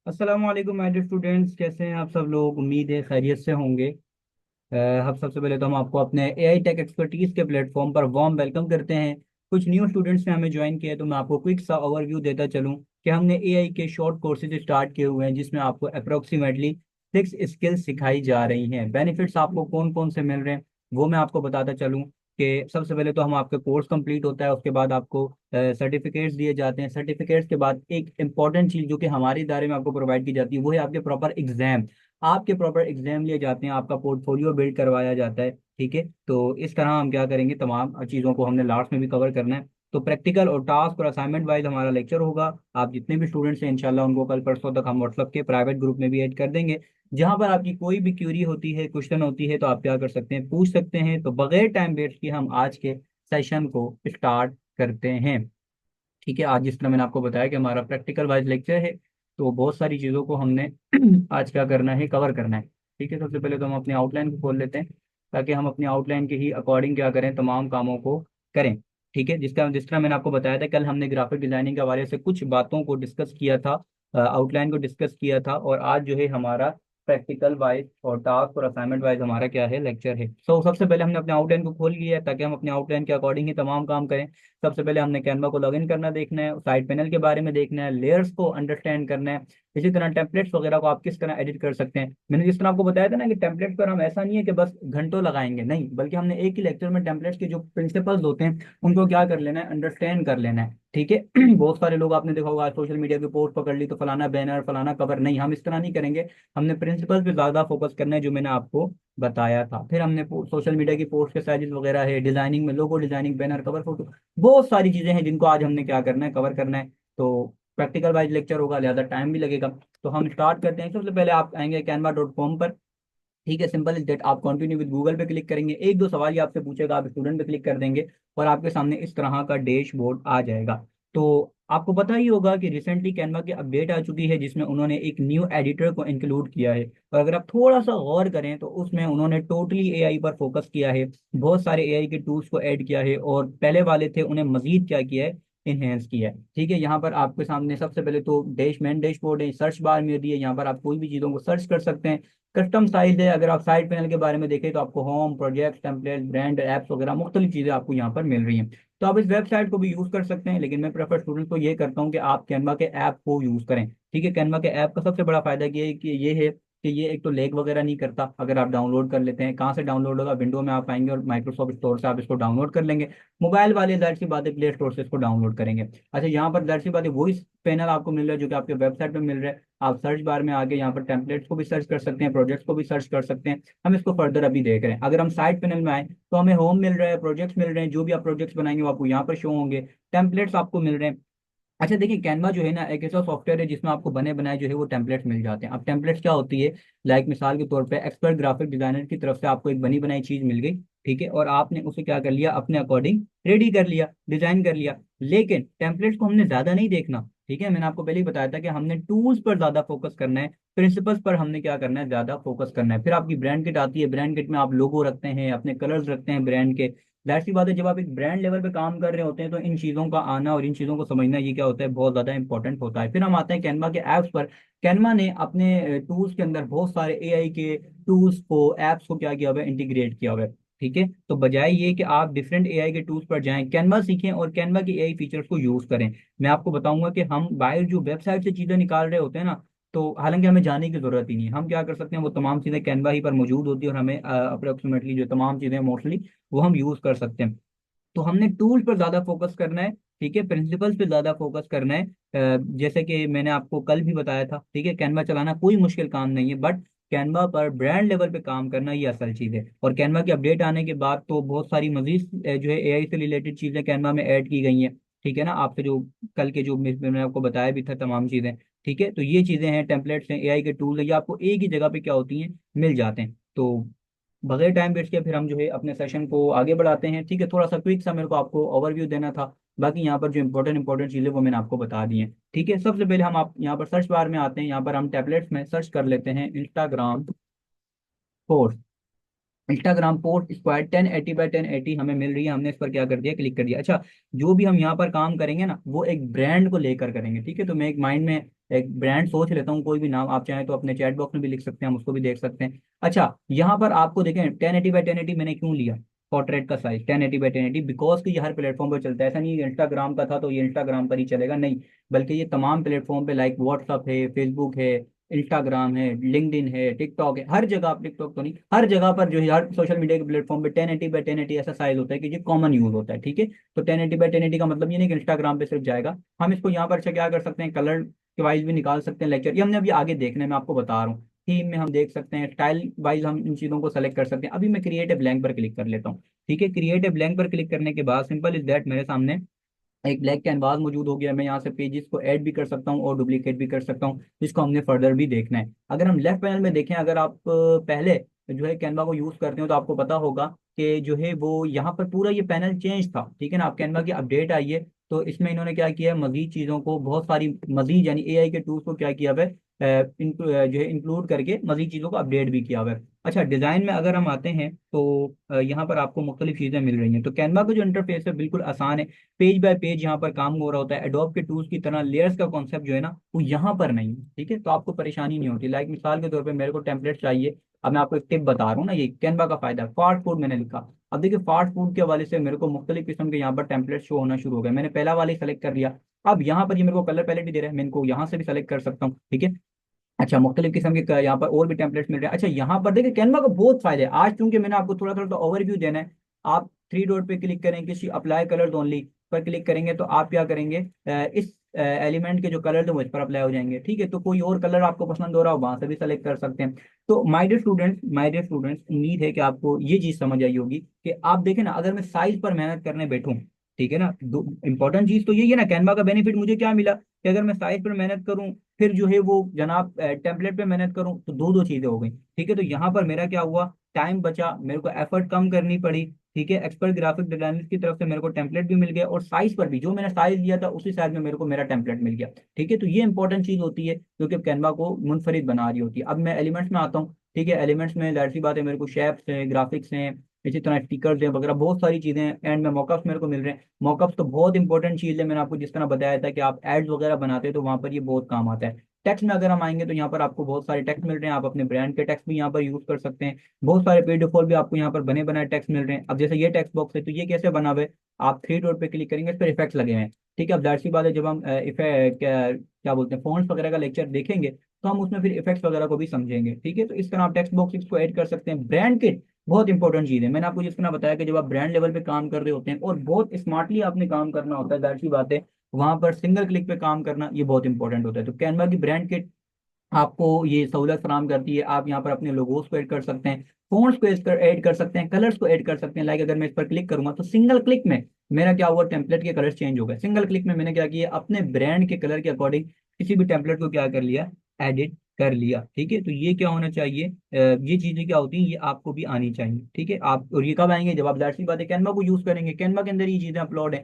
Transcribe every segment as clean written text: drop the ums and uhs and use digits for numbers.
अस्सलाम वालेकुम my dear students, कैसे हैं आप सब लोग। उम्मीद है खैरियत से होंगे। हम सबसे पहले तो हम आपको अपने एआई टेक एक्सपर्टीज के प्लेटफॉर्म पर वार्म वेलकम करते हैं। कुछ न्यू स्टूडेंट्स ने हमें ज्वाइन किया है, तो मैं आपको क्विक सा ओवरव्यू देता चलूं कि हमने एआई के शॉर्ट कोर्सेज स्टार्ट किए हुए हैं, जिसमें आपको अप्रोक्सीमेटली 6 स्किल्स सिखाई जा रही हैं। बेनिफिट्स आपको कौन कौन से मिल रहे हैं वो मैं आपको बताता चलूं कि सबसे पहले तो हम आपका कोर्स कंप्लीट होता है, उसके बाद आपको सर्टिफिकेट्स दिए जाते हैं। सर्टिफिकेट्स के बाद एक इंपॉर्टेंट चीज जो कि हमारे इदारे में आपको प्रोवाइड की जाती है, वो है आपके प्रॉपर एग्जाम। आपके प्रॉपर एग्जाम लिए जाते हैं, आपका पोर्टफोलियो बिल्ड करवाया जाता है। ठीक है, तो इस तरह हम क्या करेंगे, तमाम चीज़ों को हमने लास्ट में भी कवर करना है। तो प्रैक्टिकल और टास्क और असाइनमेंट वाइज हमारा लेक्चर होगा। आप जितने भी स्टूडेंट्स हैं इंशाल्लाह उनको कल परसों तक हम व्हाट्सएप के प्राइवेट ग्रुप में भी ऐड कर देंगे। जहां पर आपकी कोई भी क्यूरी होती है, क्वेश्चन होती है, तो आप क्या कर सकते हैं, पूछ सकते हैं। तो बगैर टाइम वेस्ट किए हम आज के सेशन को स्टार्ट करते हैं। ठीक है, आज जिस तरह मैंने आपको बताया कि हमारा प्रैक्टिकल वाइज लेक्चर है, तो बहुत सारी चीज़ों को हमने आज क्या करना है, कवर करना है। ठीक है, सबसे पहले तो हम अपनी आउटलाइन को खोल लेते हैं, ताकि हम अपनी आउटलाइन के ही अकॉर्डिंग क्या करें, तमाम कामों को करें। ठीक है, जिस तरह मैंने आपको बताया था, कल हमने ग्राफिक डिजाइनिंग के हवाले से कुछ बातों को डिस्कस किया था, आउटलाइन को डिस्कस किया था, और आज जो है हमारा प्रैक्टिकल वाइज और टास्क और असाइनमेंट वाइज हमारा क्या है, लेक्चर है। तो सबसे पहले हमने अपने आउटलाइन को खोल लिया है, ताकि हम अपने आउटलाइन के अकॉर्डिंग ही तमाम काम करें। सबसे पहले हमने कैनवा को लॉगिन करना देखना है, साइड पैनल के बारे में देखना है, लेयर्स को अंडरस्टैंड करना है। इसी तरह टेम्पलेट्स वगैरह को आप किस तरह एडिट कर सकते हैं। मैंने जिस तरह आपको बताया था ना कि टेम्पलेट पर हम ऐसा नहीं है कि बस घंटों लगाएंगे, नहीं, बल्कि हमने एक ही लेक्चर में टेम्पलेट्स के जो प्रिंसिपल्स होते हैं उनको क्या कर लेना है, अंडरस्टैंड कर लेना है। ठीक है बहुत सारे लोग आपने देखा होगा सोशल मीडिया की पोस्ट पकड़ ली तो फलाना बैनर फलाना कवर, नहीं, हम इस तरह नहीं करेंगे। हमने प्रिंसिपल पे ज्यादा फोकस करना है, जो मैंने आपको बताया था। फिर हमने सोशल मीडिया की पोस्ट के साइजेस वगैरह है, डिजाइनिंग में logo designing, banner, cover photo, बहुत सारी चीजें हैं जिनको आज हमने क्या करना है, कवर करना है। तो प्रैक्टिकल वाइज लेक्चर होगा, लिहाजा टाइम भी लगेगा। तो हम स्टार्ट करते हैं। सबसे पहले आप आएंगे canva.com पर। ठीक है, सिंपल इज दैट। आप कंटिन्यू विद गूगल पे क्लिक करेंगे, एक दो सवाल ये आपसे पूछेगा, आप स्टूडेंट पे क्लिक कर देंगे और आपके सामने इस तरह का डैशबोर्ड आ जाएगा। तो आपको पता ही होगा कि रिसेंटली कैनवा की अपडेट आ चुकी है, जिसमें उन्होंने एक न्यू एडिटर को इंक्लूड किया है। और अगर आप थोड़ा सा गौर करें तो उसमें उन्होंने टोटली एआई पर फोकस किया है, बहुत सारे एआई के टूल्स को ऐड किया है, और पहले वाले थे उन्हें मजीद क्या किया है, इनहेंस किया है। ठीक है, यहाँ पर आपके सामने सबसे पहले तो डैशबोर्ड है, सर्च बार में दी है, यहाँ पर आप कोई भी चीज़ों को सर्च कर सकते हैं। कस्टम साइज है, अगर आप साइड पैनल के बारे में देखें तो आपको home, project, template, brand, apps वगैरह मुख्तलिफ चीज़ें आपको यहाँ पर मिल रही हैं। तो आप इस वेबसाइट को भी यूज़ कर सकते हैं, लेकिन मैं प्रेफर स्टूडेंट को ये करता हूँ कि आप कैनवा के ऐप को यूज़ करें। ठीक है, कैनवा के ऐप का सबसे बड़ा फायदा ये है कि ये एक तो लैग वगैरह नहीं करता। अगर आप डाउनलोड कर लेते हैं, कहाँ से डाउनलोड होगा, विंडो में आप आएंगे और माइक्रोसॉफ्ट स्टोर से आप इसको डाउनलोड कर लेंगे। मोबाइल वाले जाहिर सी बात है प्ले स्टोर से इसको डाउनलोड करेंगे। अच्छा, यहाँ पर जाहिर सी बात है वही पैनल आपको मिल रहा है जो कि आपके वेबसाइट पे मिल रहा है। आप सर्च बार में आगे यहाँ पर टेम्पलेट्स को भी सर्च कर सकते हैं, प्रोजेक्ट्स को भी सर्च कर सकते हैं। हम इसको फर्दर अभी देख रहे हैं। अगर हम साइड पैनल में आए तो हमें होम मिल रहा है, प्रोजेक्ट्स मिल रहे हैं, जो भी आप प्रोजेक्ट्स बनाएंगे वो आपको यहाँ पर शो होंगे, टेम्पलेट्स आपको मिल रहे हैं। अच्छा देखिए, कैनवा जो है ना, एक ऐसा सॉफ्टवेयर है जिसमें आपको बने बनाए जो है वो टेम्पलेट्स मिल जाते हैं। अब टेम्पलेट्स क्या होती है, लाइक मिसाल के तौर पे एक्सपर्ट ग्राफिक डिजाइनर की तरफ से आपको एक बनी बनाई चीज मिल गई। ठीक है, और आपने उसे क्या कर लिया, अपने अकॉर्डिंग रेडी कर लिया, डिजाइन कर लिया। लेकिन टेम्पलेट्स को हमने ज्यादा नहीं देखना। ठीक है, मैंने आपको पहले ही बताया था कि हमने टूल्स पर ज्यादा फोकस करना है, प्रिंसिपल्स पर हमने क्या करना है, ज्यादा फोकस करना है। फिर आपकी ब्रांड किट आती है, ब्रांड किट में आप लोगो रखते हैं, अपने कलर्स रखते हैं ब्रांड के। जाहिर सी बात है, जब आप एक ब्रांड लेवल पे काम कर रहे होते हैं तो इन चीज़ों का आना और इन चीज़ों को समझना ये क्या होता है, बहुत ज़्यादा इंपॉर्टेंट होता है। फिर हम आते हैं कैनवा के ऐप्स पर। कैनवा ने अपने टूल्स के अंदर बहुत सारे एआई के टूल्स को, ऐप्स को क्या किया हुआ है, इंटीग्रेट किया हुआ है। ठीक है, तो बजाय ये कि आप डिफरेंट एआई के टूल्स पर जाएं, कैनवा सीखें और कैनवा के एआई फीचर्स को यूज़ करें। मैं आपको बताऊंगा कि हम बाहर जो वेबसाइट से चीज़ें निकाल रहे होते हैं ना, तो हालांकि हमें जाने की जरूरत ही नहीं है। हम क्या कर सकते हैं, वो तमाम चीज़ें कैनवा ही पर मौजूद होती है और हमें अप्रोक्सीमेटली जो तमाम चीज़ें मोस्टली वो हम यूज़ कर सकते हैं। तो हमने टूल पर ज्यादा फोकस करना है। ठीक है, प्रिंसिपल्स पे ज्यादा फोकस करना है। जैसे कि मैंने आपको कल भी बताया था, ठीक है, कैनवा चलाना कोई मुश्किल काम नहीं है, बट कैनवा पर ब्रांड लेवल पे काम करना ये असल चीज है। और कैनवा की अपडेट आने के बाद तो बहुत सारी मजीद जो है एआई से रिलेटेड चीजें कैनवा में ऐड की गई हैं। ठीक है ना, आपसे जो कल के जो मैंने आपको बताया भी था तमाम चीजें। ठीक है, तो ये चीजें हैं, टेम्पलेट्स हैं, एआई के टूल है, ये आपको एक ही जगह पे क्या होती हैं, मिल जाते हैं। तो बगैर टाइम वेस्ट किए फिर हम जो है अपने सेशन को आगे बढ़ाते हैं। ठीक है, थोड़ा सा क्विक सा मेरे को आपको ओवरव्यू देना था। बाकी यहाँ पर जो इंपॉर्टेंट चीज़ें वो मैंने आपको बता दी हैं। ठीक है, सबसे पहले हम आप यहाँ पर सर्च बार में आते हैं, यहाँ पर हम टैबलेट्स में सर्च कर लेते हैं Instagram post. Instagram post square 1080 by 1080 हमें मिल रही है, हमने इस पर क्या कर दिया, क्लिक कर दिया। अच्छा, जो भी हम यहाँ पर काम करेंगे ना वो एक ब्रांड को लेकर करेंगे। ठीक है, तो मैं एक माइंड में एक ब्रांड सोच लेता हूँ, कोई भी नाम आप चाहें तो अपने चैट बॉक्स में भी लिख सकते हैं, हम उसको भी देख सकते हैं। अच्छा, यहाँ पर आपको देखें 1080 by 1080 मैंने क्यों लिया पोर्ट्रेट का साइज 1080 by 1080, बिकॉज कि ये हर प्लेटफॉर्म पर चलता है। ऐसा नहीं इंस्टाग्राम का था तो ये इंस्टाग्राम पर ही चलेगा, नहीं, बल्कि ये तमाम प्लेटफॉर्म पे लाइक व्हाट्सअप है, फेसबुक है, इंस्टाग्राम है, लिंक्डइन है, टिकटॉक है, हर जगह, आप टिकटॉक तो नहीं, हर जगह पर जो है हर सोशल मीडिया के प्लेटफॉर्म पे 1080 by 1080 ऐसा साइज होता है कि ये कॉमन यूज होता है, ठीक है। तो 1080 by 1080 का मतलब ये नहीं कि इंस्टाग्राम पे सिर्फ जाएगा। हम इसको यहाँ पर अच्छा क्या कर सकते हैं, कलर के वाइज भी निकाल सकते हैं लेक्चर, ये हमने अभी आगे देखने में आपको बता रहा हूँ। थीम में हम देख सकते हैं, स्टाइल वाइज हम इन चीज़ों को सेलेक्ट कर सकते हैं। अभी मैं क्रिएट ए ब्लैंक पर क्लिक कर लेता हूँ। ठीक है, क्रिएट ए ब्लैंक पर क्लिक करने के बाद सिंपल इज दैट मेरे सामने एक ब्लैक कैनवास मौजूद हो गया। मैं यहाँ से पेजेस को ऐड भी कर सकता हूँ और डुप्लीकेट भी कर सकता हूँ, जिसको हमने फर्दर भी देखना है। अगर हम लेफ्ट पैनल में देखें, अगर आप पहले जो है कैनवा को यूज करते हो तो आपको पता होगा कि जो है वो यहाँ पर पूरा ये पैनल चेंज था, ठीक है ना। आप कैनवा की अपडेट आई है तो इसमें इन्होंने क्या किया है, मजीद चीज़ों को, बहुत सारी मजीद यानी एआई के टूल्स को क्या किया हुआ है, जो है इंक्लूड करके मजीद चीज़ों को अपडेट भी किया हुआ है। अच्छा, डिज़ाइन में अगर हम आते हैं तो यहाँ पर आपको मुख्तलिफ चीज़ें मिल रही हैं। तो कैनवा का जो इंटरफेस है बिल्कुल आसान है, पेज बाय पेज यहाँ पर काम हो रहा होता है। एडोब के टूल्स की तरह लेयर्स का कॉन्सेप्ट जो है ना वो यहाँ पर नहीं है, ठीक है। तो आपको परेशानी नहीं होती। लाइक मिसाल के तौर पे मेरे को टेम्पलेट चाहिए, अब मैं आपको एक टिप बता रहा हूँ ना, ये कैनवा का फायदा है। फास्ट फूड मैंने लिखा, अब देखिए फास्ट फूड के हवाले से मेरे को मुख्तलिफ किस्म के यहाँ पर टेम्पलेट शो होना शुरू हो गए। मैंने पहला वाले सेलेक्ट कर लिया, अब यहाँ पर ये मेरे को कलर पैलेट भी दे रहा है, मैं इनको यहाँ से भी सेलेक्ट कर सकता हूँ, ठीक है। अच्छा, मुख्तलिफ किस्म के यहाँ पर और भी टेम्पलेट्स मिल रहे हैं। अच्छा, यहाँ पर देखिए कैनवा का बहुत फायदा है। आज चूंकि मैंने आपको थोड़ा थोड़ा तो ओवरव्यू देना है, आप थ्री डॉट पे क्लिक करेंगे, किसी अप्लाई कलर्स ओनली पर क्लिक करेंगे तो आप क्या करेंगे, इस एलिमेंट के जो कलर थे वो इस पर अप्लाई हो जाएंगे, ठीक है। तो कोई और कलर आपको पसंद हो रहा हो वहां से भी सेलेक्ट कर सकते हैं। तो माय डियर स्टूडेंट्स, उम्मीद है कि आपको ये चीज समझ आई होगी कि आप देखें ना, अगर मैं साइज पर मेहनत करने बैठूं, ठीक है ना, दो इंपॉर्टेंट चीज तो यही है ना, कैनवा का बेनिफिट मुझे क्या मिला कि अगर मैं साइज पर मेहनत करूं, फिर जो है वो जनाब टेम्पलेट पे मेहनत करूं, तो दो दो चीजें हो गई, ठीक है। तो यहाँ पर मेरा क्या हुआ, टाइम बचा, मेरे को एफर्ट कम करनी पड़ी, ठीक है। एक्सपर्ट ग्राफिक डिजाइनर की तरफ से मेरे को टेम्पलेट भी मिल गया और साइज पर भी जो मैंने साइज लिया था उसी साइज में मेरे को मेरा टेम्पलेट मिल गया, ठीक है। तो ये इंपॉर्टेंट चीज होती है जो कि कैनवा को मुनफरिद बना रही होती है। अब मैं एलिमेंट्स में आता हूँ, ठीक है। एलिमेंट्स में जाहिर सी बात है, मेरे को शेप्स हैं, ग्राफिक्स हैं, इसी तरह स्टिकर्स हैं वगैरह, बहुत सारी चीजें हैं। एंड में मॉकअप्स मेरे को मिल रहे हैं। मॉकअप्स तो बहुत इंपॉर्टेंट चीज है, मैंने आपको जिस तरह बताया था कि आप एड्स वगैरह बनाते हैं तो वहां पर ये बहुत काम आता है। टेक्स्ट में अगर हम आएंगे तो यहाँ पर आपको बहुत सारे टेक्स्ट मिल रहे हैं, आप अपने ब्रांड के टेक्स्ट भी यहाँ पर यूज कर सकते हैं। बहुत सारे पेड डिफॉल्ट भी आपको यहाँ पर बने बनाए टेक्स्ट मिल रहे हैं। अब जैसे ये टेक्स्ट बॉक्स है तो ये कैसे बना हुआ है, आप थ्री डॉट पे क्लिक करेंगे, इस पर इफेक्ट्स लगे हुए हैं, ठीक है। अब जाहिर सी बात है, जब हम इफेक्ट क्या बोलते हैं फॉन्ट्स वगैरह का लेक्चर देखेंगे तो हम उसमें फिर इफेक्ट्स वगैरह को भी समझेंगे, ठीक है। तो इस तरह आप टेक्स्ट बॉक्स को ऐड कर सकते हैं। ब्रांड किट बहुत इंपॉर्टेंट चीज है, मैंने आपको जिस तरह बताया कि जब आप ब्रांड लेवल पे काम कर रहे होते हैं और बहुत स्मार्टली आपने काम करना होता है, जाहिर सी बात है वहां पर सिंगल क्लिक पे काम करना ये बहुत इंपॉर्टेंट होता है। तो कैनवा की ब्रांड किट आपको ये सहूलत फराम करती है। आप यहाँ पर अपने लोगोस को ऐड कर सकते हैं, फोन्ट्स को ऐड कर सकते हैं, कलर्स को ऐड कर सकते हैं। लाइक अगर मैं इस पर क्लिक करूंगा तो सिंगल क्लिक में मेरा क्या हुआ, टेम्पलेट के कलर्स चेंज हो गए। सिंगल क्लिक में मैंने क्या किया, अपने ब्रांड के कलर के अकॉर्डिंग किसी भी टेम्पलेट को क्या कर लिया, एडिट कर लिया, ठीक है। तो ये क्या होना चाहिए, ये चीजें क्या होती हैं, ये आपको भी आनी चाहिए, ठीक है। आप, और ये कब आएंगे, जब आप जाहिर सी बात है कैनवा को यूज करेंगे। कैनवा के अंदर ये चीजें अपलोड है,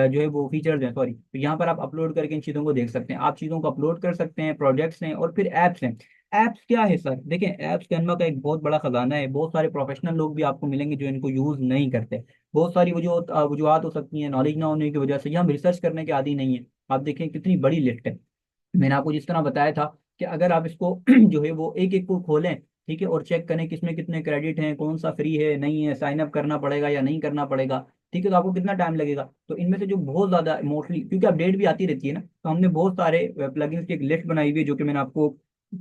जो है वो फीचर्स हैं, सॉरी। तो यहाँ पर आप अपलोड करके इन चीज़ों को देख सकते हैं। आप चीज़ों को अपलोड कर सकते हैं, प्रोजेक्ट्स हैं और फिर एप्स हैं। एप्स क्या है सर, देखें एप्स कैनवा का एक बहुत बड़ा खजाना है। बहुत सारे प्रोफेशनल लोग भी आपको मिलेंगे जो इनको यूज नहीं करते। बहुत सारी वजूहत हो सकती हैं, नॉलेज ना होने की वजह से, या हम रिसर्च करने के आदी नहीं है। आप देखें कितनी बड़ी लिस्ट है। मैंने आपको जिस तरह बताया था कि अगर आप इसको जो है वो एक एक को खोलें, ठीक है, और चेक करें किसमें कितने क्रेडिट हैं, कौन सा फ्री है, नहीं है, साइन अप करना पड़ेगा या नहीं करना पड़ेगा, ठीक है, तो आपको कितना टाइम लगेगा। तो इनमें से जो बहुत ज्यादा मोस्टली, क्योंकि अपडेट भी आती रहती है ना, तो हमने बहुत सारे प्लगइन्स की एक लिस्ट बनाई हुई है जो कि मैंने आपको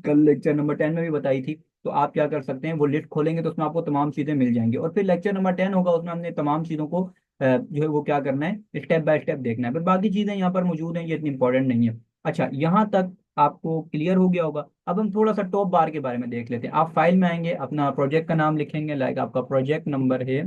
कल लेक्चर नंबर 10 में भी बताई थी। तो आप क्या कर सकते हैं, वो लिस्ट खोलेंगे तो उसमें आपको तमाम चीजें मिल जाएंगी, और फिर लेक्चर नंबर 10 होगा, उसमें हमने तमाम चीजों को जो है वो क्या करना है, स्टेप बाय स्टेप देखना है। फिर बाकी चीजें यहाँ पर मौजूद हैं, ये इतनी इंपॉर्टेंट नहीं है। अच्छा, यहाँ तक आपको क्लियर हो गया होगा। अब हम थोड़ा सा टॉप बार के बारे में देख लेते हैं। आप फाइल में आएंगे, अपना प्रोजेक्ट का नाम लिखेंगे, लाइक आपका प्रोजेक्ट नंबर है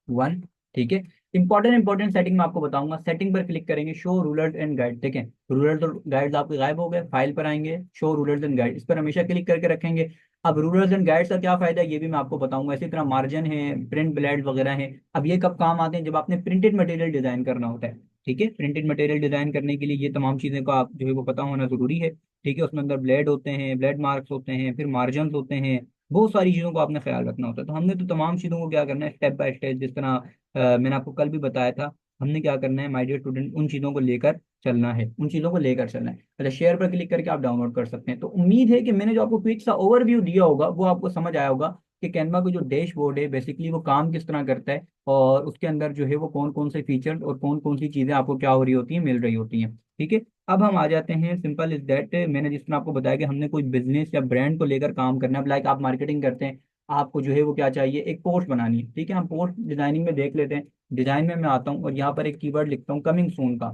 1, ठीक है। इंपॉर्टेंट सेटिंग में आपको बताऊंगा। सेटिंग पर क्लिक करेंगे, शो रूलर्स एंड गाइड, देखें रूलर्स और गाइड्स आपके गायब हो गए। फाइल पर आएंगे, शो रूलर्स एंड गाइड, इस पर हमेशा क्लिक करके रखेंगे। अब रूलर्स एंड गाइड्स का क्या फायदा है ये भी मैं आपको बताऊंगा। इसी तरह मार्जिन है, प्रिंट ब्लेड वगैरह है। अब ये कब काम आते हैं, जब आपने प्रिंटेड मटेरियल डिजाइन करना होता है, ठीक है। प्रिंटेड मटेरियल डिजाइन करने के लिए ये तमाम चीजें को आप जो है वो पता होना जरूरी है, ठीक है। उसमें अंदर ब्लेड होते हैं, ब्लेड मार्क्स होते हैं, फिर मार्जिन होते हैं, बहुत सारी चीजों को आपने ख्याल रखना होता है। तो हमने तो तमाम चीजों को क्या करना है, स्टेप बाय स्टेप, जिस तरह मैंने आपको कल भी बताया था हमने क्या करना है माय डियर स्टूडेंट, उन चीज़ों को लेकर चलना है, उन चीज़ों को लेकर चलना है। अच्छा, शेयर पर क्लिक करके आप डाउनलोड कर सकते हैं। तो उम्मीद है कि मैंने जो आपको क्विक सा ओवरव्यू दिया होगा वो आपको समझ आया होगा कि कैनवा का जो डैशबोर्ड है बेसिकली वो काम किस तरह करता है, और उसके अंदर जो है वो कौन कौन से फीचर्स और कौन कौन सी चीज़ें आपको क्या हो रही होती हैं, मिल रही होती हैं। ठीक है, अब हम आ जाते हैं, सिंपल इज दैट, मैंने जिस तरह आपको बताया कि हमने कोई बिजनेस या ब्रांड को लेकर काम करना है। लाइक आप मार्केटिंग करते हैं, आपको जो है वो क्या चाहिए, एक पोस्ट बनानी है। ठीक है, हम पोस्ट डिजाइनिंग में देख लेते हैं। डिजाइन में मैं आता हूँ और यहाँ पर एक कीवर्ड लिखता हूँ कमिंग सून का।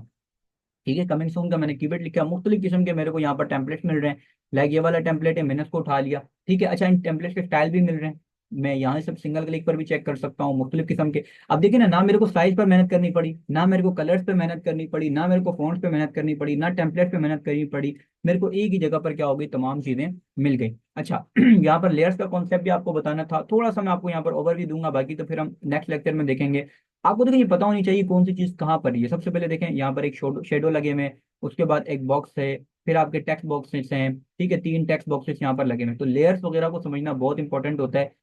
ठीक है, कमिंग सून का मैंने कीवर्ड लिखा, मुख्तलिफ किस्म के मेरे को यहाँ पर टेम्पलेट्स मिल रहे हैं। लाइक ये वाला टेम्पलेट है, मैंने उसको उठा लिया। ठीक है, अच्छा इन टेम्पलेट्स के स्टाइल भी मिल रहे हैं, मैं यहाँ से सिंगल क्लिक पर भी चेक कर सकता हूँ मुख्तलिफ किस्म के। अब देखिए ना, ना मेरे को साइज पर मेहनत करनी पड़ी, ना मेरे को कलर्स पे मेहनत करनी पड़ी, ना मेरे को फॉन्ट्स पे मेहनत करनी पड़ी, ना टेम्पलेट पे मेहनत करनी पड़ी। मेरे को एक ही जगह पर क्या हो गई, तमाम चीजें मिल गई। अच्छा यहाँ पर लेयर्स का कॉन्सेप्ट भी आपको बताना था, थोड़ा सा मैं आपको यहाँ पर ओवरव्यू दूंगा, बाकी तो फिर हम नेक्स्ट लेक्चर में देखेंगे। आपको देखिए ये पता होनी चाहिए कौन सी चीज कहाँ पर है। ये सबसे पहले देखें, यहाँ पर एक शेडो लगे हुए हैं, उसके बाद एक बॉक्स है, फिर आपके टेक्स्ट बॉक्सेस हैं। ठीक है, 3 टेक्स्ट बॉक्सेस यहाँ पर लगे हुए हैं। तो लेयर्स वगैरह को समझना बहुत इंपॉर्टेंट होता है।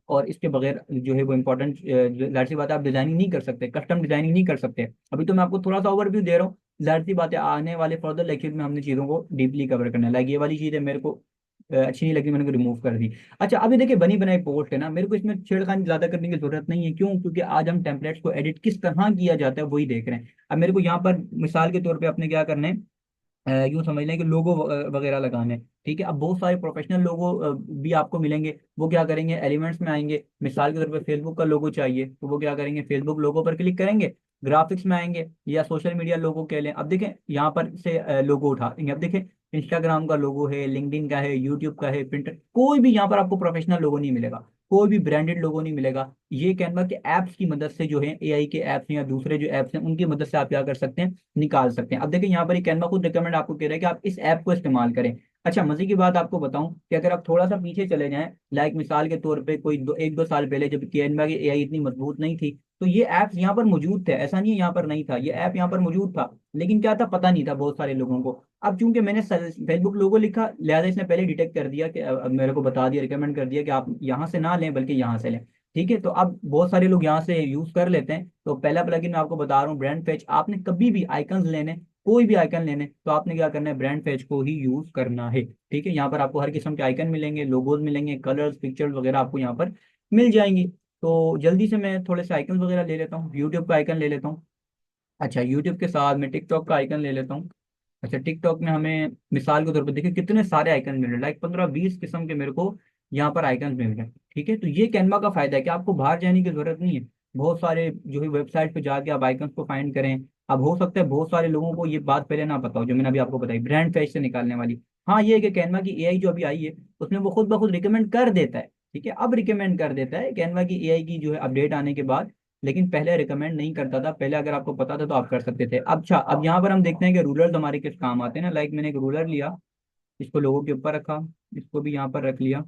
और इसके बगैर जो है वो इम्पोर्टेंट, जाहिर सी बात है आप डिजाइनिंग नहीं कर सकते, कस्टम डिजाइनिंग नहीं कर सकते। अभी तो मैं आपको थोड़ा सा ओवरव्यू दे रहा हूँ, जाहिर सी बात है आने वाले फर्दर लेक्चर में हमने चीज़ों को डीपली कवर करना है। लाइक ये वाली चीज़ है, मेरे को अच्छी नहीं लगी, मैंने को रिमूव कर दी। अच्छा, अभी देखिए बनी बनाई पोस्ट है ना, मेरे को इसमें छेड़खानी ज्यादा करने की जरूरत नहीं है। क्यों? क्योंकि आज हम टेम्पलेट्स को एडिट किस तरह किया जाता है वही देख रहे हैं। अब मेरे को यहाँ पर मिसाल के तौर पे आपने क्या करना है, यूं समझ लें कि लोगो वगैरह लगाने हैं। ठीक है, अब बहुत सारे प्रोफेशनल लोगो भी आपको मिलेंगे। वो क्या करेंगे, एलिमेंट्स में आएंगे, मिसाल के तौर पे फेसबुक का लोगो चाहिए तो वो क्या करेंगे, फेसबुक लोगो पर क्लिक करेंगे, ग्राफिक्स में आएंगे, या सोशल मीडिया लोगो कह लें। अब देखें यहाँ पर से लोगो उठाएंगे, अब देखें इंस्टाग्राम का लोगो है, लिंक्डइन का है, यूट्यूब का है, प्रिंटर, कोई भी यहाँ पर आपको प्रोफेशनल लोगो नहीं मिलेगा, कोई भी ब्रांडेड लोगो नहीं मिलेगा। ये कैनवा के ऐप्स की मदद से जो है, एआई के ऐप्स या दूसरे जो ऐप्स हैं उनकी मदद से आप क्या कर सकते हैं, निकाल सकते हैं। अब देखिए यहाँ पर कैनवा खुद रिकमेंड आपको कह रहा है कि आप इस ऐप को इस्तेमाल करें। अच्छा, मजे की बात आपको बताऊं कि अगर आप थोड़ा सा पीछे चले जाएं, लाइक मिसाल के तौर पे कोई एक दो साल पहले जब कैनवा की एआई इतनी मजबूत नहीं थी, तो ये ऐप्स यहाँ पर मौजूद थे, ऐसा नहीं है यहाँ पर नहीं था, ये ऐप यहाँ पर मौजूद था। लेकिन क्या था, पता नहीं था बहुत सारे लोगों को। अब चूंकि मैंने फेसबुक लोगो लिखा, लिहाजा इसने पहले डिटेक्ट कर दिया कि अब मेरे को बता दिया, रिकमेंड कर दिया कि आप यहाँ से ना लें बल्कि यहाँ से लें। ठीक है, तो अब बहुत सारे लोग यहाँ से यूज कर लेते हैं। तो पहला प्लगइन मैं आपको बता रहा हूँ, ब्रांड पेज। आपने कभी भी आइकन्स लेने, कोई भी आइकन लेने, तो आपने क्या करना है, ब्रांड पेज को ही यूज करना है। ठीक है, यहाँ पर आपको हर किस्म के आइकन मिलेंगे, लोगोज मिलेंगे, कलर्स, पिक्चर्स वगैरह आपको यहाँ पर मिल जाएंगी। तो जल्दी से मैं थोड़े से आइकन वगैरह ले लेता हूँ, यूट्यूब का आइकन ले लेता हूँ। अच्छा, यूट्यूब के साथ मैं टिकटॉक का आइकन ले लेता हूँ। अच्छा, टिकटॉक में हमें मिसाल के तौर पर देखिए कितने सारे आइकन मिल रहे हैं, लाइक 15-20 किस्म के मेरे को यहाँ पर आइकन मिल रहे हैं। ठीक है, तो ये कैनवा का फायदा है कि आपको बाहर जाने की जरूरत नहीं है। बहुत सारे जो है वेबसाइट पे जाके आप आइकन्स को फाइंड करें। अब हो सकता है बहुत सारे लोगों को ये बात पहले ना पता हो जो मैंने अभी आपको बताई, ब्रांड पेज से निकालने वाली। हाँ, ये है कि कैनवा की एआई जो अभी आई है उसमें वो खुद ब खुद रिकमेंड कर देता है। ठीक है, अब रिकमेंड कर देता है कैनवा की एआई की जो है अपडेट आने के बाद। लेकिन पहले रिकमेंड नहीं करता था, पहले अगर आपको पता था तो आप कर सकते थे। अब अच्छा, अब यहाँ पर हम देखते हैं कि रूलर्स हमारे किस काम आते हैं ना। लाइक मैंने एक रूलर लिया, इसको लोगों के ऊपर रखा, इसको भी यहाँ पर रख लिया,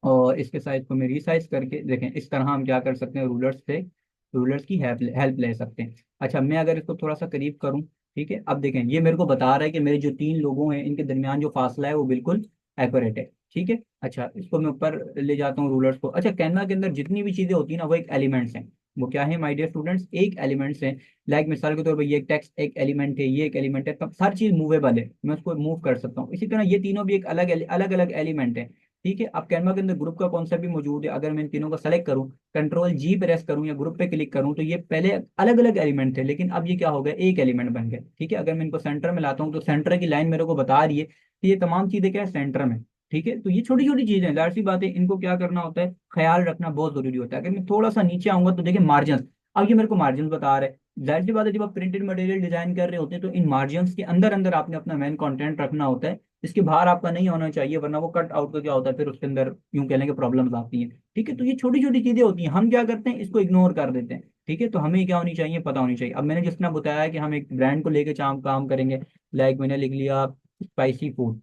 और इसके साइज को मैं रीसाइज करके देखें, इस तरह हम क्या कर सकते हैं, रूलर्स से रूलर्स की हेल्प हेल्प ले सकते हैं। अच्छा, मैं अगर इसको थोड़ा सा करीब करूँ, ठीक है, अब देखें ये मेरे को बता रहा है कि मेरे जो 3 लोगों हैं इनके दरमियान जो फासला है वो बिल्कुल एक्यूरेट है। ठीक है, अच्छा इसको मैं ऊपर ले जाता हूँ रूलर्स को। अच्छा, कैनवा के अंदर जितनी भी चीजें होती है ना वो एक एलिमेंट्स हैं। वो क्या है माय डियर स्टूडेंट्स, एक एलिमेंट्स हैं। लाइक मिसाल के तौर पर ये टेक्स्ट एक एलिमेंट है, ये एक एलिमेंट है, तब हर चीज मूवेबल है, मैं उसको मूव कर सकता हूँ। इसी तरह ये तीनों भी एक अलग अलग अलग एलिमेंट है। ठीक है, अब कैनवा के अंदर ग्रुप का कॉन्सेप्ट भी मौजूद है। अगर मैं इन तीनों को सेलेक्ट करूं, कंट्रोल जी प्रेस करूं या ग्रुप पे क्लिक करूं, तो ये पहले अलग अलग एलिमेंट थे, लेकिन अब ये क्या हो गया, एक एलिमेंट बन गए। ठीक है, अगर मैं इनको सेंटर में लाता हूं तो सेंटर की लाइन मेरे को बता रही है कि ये तमाम चीजें क्या है, सेंटर में। ठीक है, तो ये छोटी छोटी चीजें हैं, जाहिर सी बात है इनको क्या करना होता है, ख्याल रखना बहुत जरूरी होता है। अगर मैं थोड़ा सा नीचे आऊंगा तो देखिए मार्जिन, अब ये मेरे को मार्जिन बता रहा है। जाहिर सी बात है जब आप प्रिंटेड मटेरियल डिजाइन कर रहे होते हैं तो इन मार्जिन्स के अंदर अंदर आपने अपना मेन कंटेंट रखना होता है। इसके बाहर आपका नहीं होना चाहिए, वरना वो कट आउट का क्या होता है, फिर उसके अंदर यूं कह लें कि प्रॉब्लम्स आती हैं। ठीक है, तो ये छोटी छोटी चीजें होती हैं, हम क्या करते हैं, इसको इग्नोर कर देते हैं। ठीक है, तो हमें क्या होनी चाहिए, पता होनी चाहिए। अब मैंने जिस तरह बताया कि हम एक ब्रांड को लेके काम करेंगे, लाइक मैंने लिख लिया स्पाइसी फूड।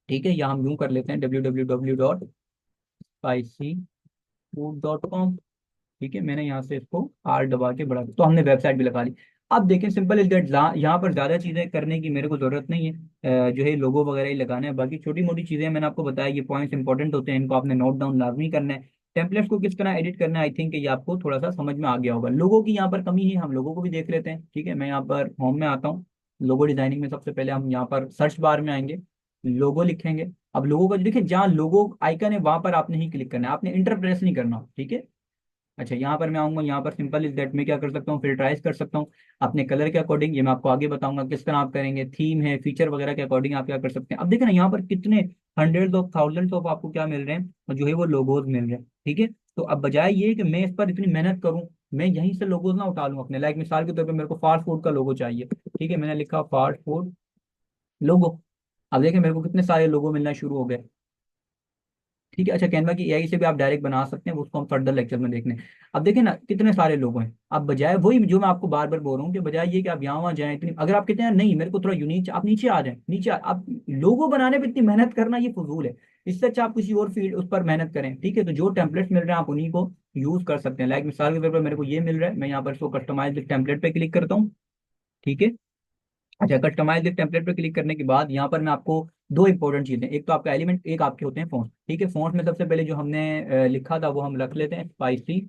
ठीक है, या हम यूं कर लेते हैं www.spicyfood.com। ठीक है, मैंने यहाँ से इसको आर दबा के बढ़ा, तो हमने वेबसाइट भी लगा ली। अब देखें सिंपल इज दैट, यहाँ पर ज़्यादा चीज़ें करने की मेरे को ज़रूरत नहीं है। जो है लोगो वगैरह ही लगाना है, बाकी छोटी मोटी चीज़ें मैंने आपको बताया, ये पॉइंट्स इंपॉर्टेंट होते हैं, इनको आपने नोट डाउन लाजमी करना है। टेम्पलेट्स को किस तरह एडिट करना है, आई थिंक ये आपको थोड़ा सा समझ में आ गया होगा। लोगों की यहाँ पर कमी है, हम लोगों को भी देख लेते हैं। ठीक है, मैं यहाँ पर होम में आता हूँ। लोगो डिजाइनिंग में सबसे पहले हम यहाँ पर सर्च बार में आएंगे, लोगो लिखेंगे। अब लोगों का देखिए, जहाँ लोगो आइकन है वहां पर आपने ही क्लिक करना है, आपने इंटर प्रेस नहीं करना। ठीक है। अच्छा, यहाँ पर मैं आऊंगा, यहाँ पर सिंपल इज दैट मैं क्या कर सकता हूँ, फिल्टराइज कर सकता हूँ अपने कलर के अकॉर्डिंग। ये मैं आपको आगे बताऊंगा किस तरह आप करेंगे। थीम है, फीचर वगैरह के अकॉर्डिंग आप क्या कर सकते हैं। अब देखिए ना, यहाँ पर कितने हंड्रेड ऑफ थाउजेंड्स ऑफ आपको क्या मिल रहे हैं, और जो है वो लोगोज मिल रहे हैं। ठीक है। तो अब बजाय ये कि मैं इस पर इतनी मेहनत करूँ, मैं यहीं से लोगोज ना उठा लूँ अपने, लाइक मिसाल के तौर पर मेरे को फास्ट फूड का लोगो चाहिए। ठीक है, मैंने लिखा फास्ट फूड लोगो। अब देखिए मेरे को कितने सारे लोगो मिलना शुरू हो गए। ठीक है। अच्छा, कैनवा की एआई से भी आप डायरेक्ट बना सकते हैं, उसको हम फर्दर लेक्चर में देखने। अब देखिए ना कितने सारे लोग हैं। अब बजाय वही जो मैं आपको बार बार बोल रहा हूँ कि बजाय ये कि आप यहाँ वहाँ जाएं इतनी, अगर आप कहते हैं नहीं मेरे को थोड़ा यूनिक, आप नीचे आ जाएं, आप लोगो बनाने पे इतनी मेहनत करना ये फजूल है। इससे अच्छा आप किसी और फील्ड उस पर मेहनत करें। ठीक है, तो जो टेम्पलेट्स मिल रहे हैं आप उन्हीं को यूज कर सकते हैं। लाइक मिसाल के तौर पर मेरे को ये मिल रहा है, मैं यहाँ पर इसको कस्टमाइज टेम्पलेट पे क्लिक करता हूँ। ठीक है। अच्छा, कस्टमाइज दिस टेम्पलेट पर क्लिक करने के बाद यहाँ पर मैं आपको दो इंपॉर्टेंट चीजें, एक तो आपका एलिमेंट, एक आपके होते हैं फॉन्ट। ठीक है, फॉन्ट में सबसे पहले जो हमने लिखा था वो हम रख लेते हैं, स्पाइसी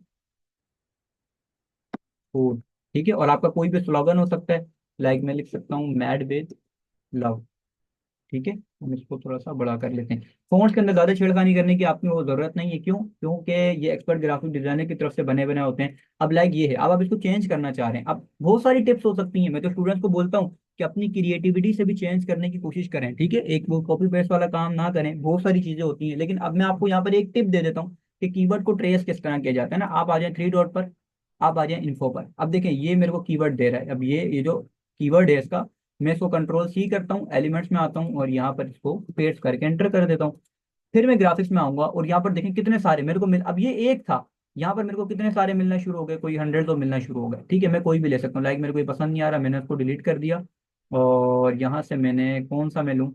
फूड। ठीक है, और आपका कोई भी स्लोगन हो सकता है, लाइक मैं लिख सकता हूँ मैड विद लव। ठीक है, हम इसको थोड़ा सा बड़ा कर लेते हैं। फॉन्ट्स के अंदर ज्यादा छेड़खानी करने की आपको वो जरूरत नहीं है। क्यों? क्योंकि ये एक्सपर्ट ग्राफिक डिजाइनर की तरफ से बने बनाए होते हैं। अब लाइक ये है, अब आप इसको चेंज करना चाह रहे हैं, अब बहुत सारी टिप्स हो सकती हैं। मैं तो स्टूडेंट्स को बोलता हूँ कि अपनी क्रिएटिविटी से भी चेंज करने की कोशिश करें। ठीक है, एक वो कॉपी पेस्ट वाला काम ना करें, बहुत सारी चीजें होती हैं। लेकिन अब मैं आपको यहाँ पर एक टिप दे देता हूँ कि कीवर्ड को ट्रेस किस तरह किया जाता है ना। आप आ जाए थ्री डॉट पर, आप आ जाए इन्फो पर। अब देखें ये मेरे को कीवर्ड दे रहा है। अब ये जो कीवर्ड है इसका, मैं इसको कंट्रोल सी करता हूँ, एलिमेंट्स में आता हूँ और यहाँ पर इसको पेस्ट करके एंटर कर देता हूँ। फिर मैं ग्राफिक्स में आऊंगा और यहाँ पर देखें कितने सारे मेरे को मिल, अब ये एक था, यहाँ पर मेरे को कितने सारे मिलना शुरू हो गए, कोई हंड्रेड तो मिलना शुरू हो गए। ठीक है, मैं कोई भी ले सकता हूँ। लाइक मेरे को ये पसंद नहीं आ रहा, मैंने उसको डिलीट कर दिया। और यहाँ से मैंने कौन सा मैं लूँ,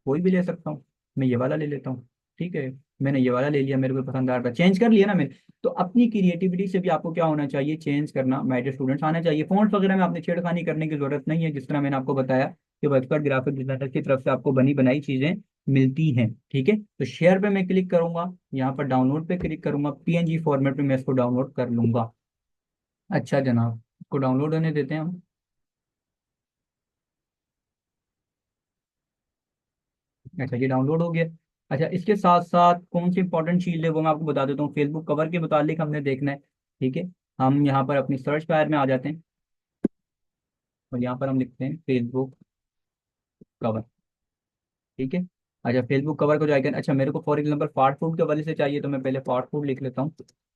कोई भी ले सकता हूँ। मैं ये वाला ले लेता हूँ। ठीक है, मैंने ये वाला ले लिया, मेरे को पसंद आ रहा था, चेंज कर लिया ना मैंने। तो अपनी क्रिएटिविटी से भी आपको क्या होना चाहिए, चेंज करना माय डियर स्टूडेंट्स आना चाहिए। फॉन्ट्स वगैरह में आपने छेड़खानी करने की जरूरत नहीं है, जिस तरह मैंने आपको बताया कि वेबसाइट ग्राफिक डिजाइनर की तरफ से आपको बनी बनाई चीजें मिलती हैं। ठीक है, तो शेयर पे मैं क्लिक करूंगा, यहाँ पर डाउनलोड पे क्लिक करूंगा, पीएनजी फॉर्मेट में मैं इसको डाउनलोड कर लूंगा। अच्छा जनाब, इसको डाउनलोड होने देते हैं हम। अच्छा, ये डाउनलोड हो गया। अच्छा, इसके साथ साथ कौन सी इंपॉर्टेंट चीज है वो मैं आपको बता देता हूँ। फेसबुक कवर के मुतालिक हमने देखना है। ठीक है, हम यहाँ पर अपनी सर्च बार में आ जाते हैं और यहाँ पर हम लिखते हैं फेसबुक कवर। ठीक है। अच्छा, फेसबुक कवर को जो आइकन, अच्छा मेरे को फॉर एग्जांपल फास्ट फूड के हवाले से चाहिए, तो मैं पहले फास्ट फूड लिख लेता हूँ।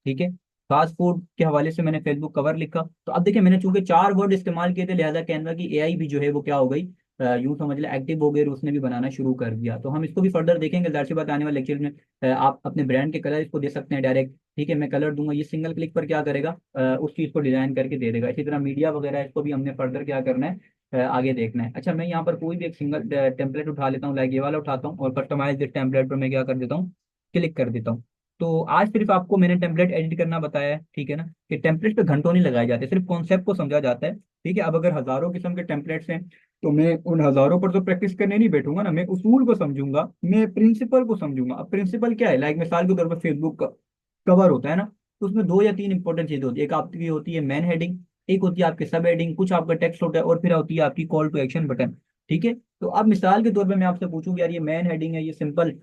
ठीक है, फास्ट फूड के हवाले से मैंने फेसबुक कवर लिखा। तो अब देखिए मैंने चूंकि चार वर्ड इस्तेमाल किए थे, लिहाजा कैनवा की एआई भी जो है वो क्या हो गई, यूं समझ ले एक्टिव हो गई और उसने भी बनाना शुरू कर दिया। तो हम इसको भी फर्दर देखेंगे, जाहिर सी बात आने वाले लेक्चर में। आप अपने ब्रांड के कलर इसको दे सकते हैं डायरेक्ट। ठीक है, मैं कलर दूंगा, ये सिंगल क्लिक पर क्या करेगा, उस चीज को डिजाइन करके दे देगा। इसी तरह मीडिया वगैरह, इसको भी हमने फर्दर क्या करना है, आगे देखना है। अच्छा, मैं यहाँ पर कोई भी एक सिंगल टेम्पलेट उठा लेता हूँ, लाइक ये वाला उठाता हूँ और कस्टमाइज दिस टेम्पलेट पर मैं क्या कर देता हूँ, क्लिक कर देता हूँ। तो आज सिर्फ आपको मैंने टेम्पलेट एडिट करना बताया है। ठीक है ना, कि टेम्पलेट पे घंटों नहीं लगाए जाते, सिर्फ कॉन्सेप्ट को समझा जाता है। ठीक है, अब अगर हजारों किस्म के टेम्पलेट्स हैं तो मैं उन हजारों पर तो प्रैक्टिस करने नहीं बैठूंगा ना, मैं उसूल को समझूंगा, मैं प्रिंसिपल को समझूंगा। अब प्रिंसिपल क्या है, लाइक मिसाल के तौर पर फेसबुक का कवर होता है ना, तो उसमें दो या तीन इंपॉर्टेंट चीजें होती है। एक आपकी होती है मेन हेडिंग, एक होती है आपकी सब हेडिंग, कुछ आपका टेक्स्ट होता है, और फिर होती है आपकी कॉल टू एक्शन बटन। ठीक है, तो अब मिसाल के तौर पे मैं आपसे पूछूं कि यार ये मेन हेडिंग है, ये सिंपल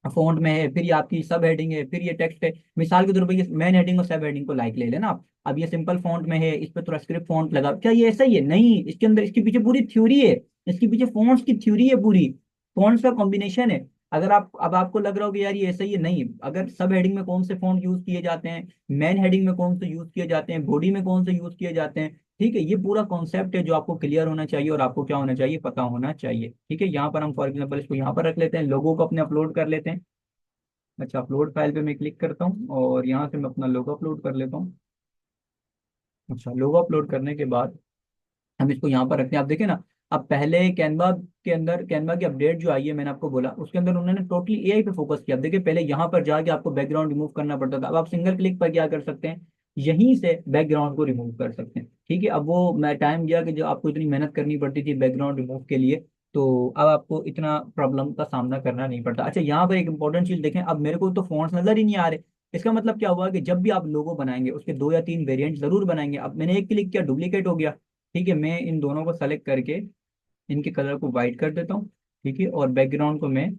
फॉन्ट में है, फिर ये आपकी सब हेडिंग है, फिर ये टेक्स्ट है। मिसाल के तौर पर ये मेन हेडिंग और सब हेडिंग को लाइक ले लेना आप। अब ये सिंपल फॉन्ट में है, इस पर थोड़ा स्क्रिप्ट फॉन्ट लगा, क्या ये ऐसा ही है? नहीं, इसके अंदर इसके पीछे पूरी थ्योरी है, इसके पीछे फॉन्ट्स की थ्योरी है पूरी, फॉन्ट्स का कॉम्बिनेशन है। अगर आप, अब आपको लग रहा हो कि यार ये ऐसा ही है, नहीं। अगर सब हेडिंग में कौन से फॉन्ट यूज किए जाते हैं, मेन हेडिंग में कौन से यूज किए जाते हैं, बॉडी में कौन से यूज किए जाते हैं, ठीक है, ये पूरा कॉन्सेप्ट है जो आपको क्लियर होना चाहिए और आपको क्या होना चाहिए, पता होना चाहिए। ठीक है, यहाँ पर हम फॉर एग्जाम्पल इसको यहाँ पर रख लेते हैं, लोगों को अपने अपलोड कर लेते हैं। अच्छा, अपलोड फाइल पे मैं क्लिक करता हूँ और यहाँ से मैं अपना लोगो अपलोड कर लेता हूँ। अच्छा, लोगो अपलोड करने के बाद हम इसको यहाँ पर रखते हैं। आप देखें ना, अब पहले कैनवा के अंदर, कैनवा की अपडेट जो आई है मैंने आपको बोला, उसके अंदर उन्होंने टोटली एआई पे फोकस किया। अब देखिए पहले यहाँ पर जाके आपको बैकग्राउंड रिमूव करना पड़ता था, अब आप सिंगल क्लिक पर क्या कर सकते हैं, यहीं से बैकग्राउंड को रिमूव कर सकते हैं। ठीक है, अब वो मैं टाइम गया कि जो आपको इतनी मेहनत करनी पड़ती थी बैकग्राउंड रिमूव के लिए, तो अब आपको इतना प्रॉब्लम का सामना करना नहीं पड़ता। अच्छा, यहाँ पर एक इंपॉर्टेंट चीज देखें, अब मेरे को तो फॉन्ट्स नजर ही नहीं आ रहे। इसका मतलब क्या हुआ कि जब भी आप लोगो बनाएंगे उसके 2 या 3 वेरिएंट जरूर बनाएंगे। अब मैंने एक क्लिक किया, डुप्लीकेट हो गया। ठीक है, मैं इन दोनों को सेलेक्ट करके इनके कलर को वाइट कर देता हूँ। ठीक है, और बैकग्राउंड को मैं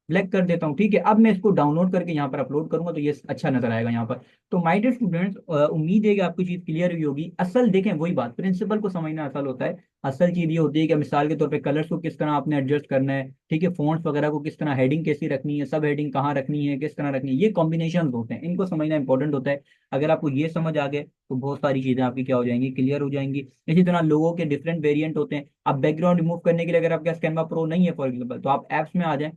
ब्लैक कर देता हूँ। ठीक है, अब मैं इसको डाउनलोड करके यहाँ पर अपलोड करूंगा तो ये अच्छा नजर आएगा यहाँ पर। तो माय डियर स्टूडेंट्स, उम्मीद है कि आपकी चीज क्लियर हुई होगी। असल देखें, वही बात, प्रिंसिपल को समझना असल होता है। असल चीज ये होती है कि मिसाल के तौर पे कलर्स को किस तरह आपने एडजस्ट करना है। ठीक है, फॉन्ट्स वगैरह को किस तरह, हेडिंग कैसी रखनी है, सब हेडिंग कहाँ रखनी है, किस तरह रखनी है, ये कॉम्बिनेशन होते हैं, इनको समझना इंपॉर्टेंट होता है। अगर आपको ये समझ आ गए तो बहुत सारी चीजें आपकी क्या हो जाएंगी, क्लियर हो जाएंगी। इसी तरह लोगों के डिफरेंट वेरिएंट होते हैं। अब बैकग्राउंड रिमूव करने के लिए अगर आपके पास कैनवा प्रो नहीं है फॉर एग्जाम्पल, तो आप एप्स में आ जाएं।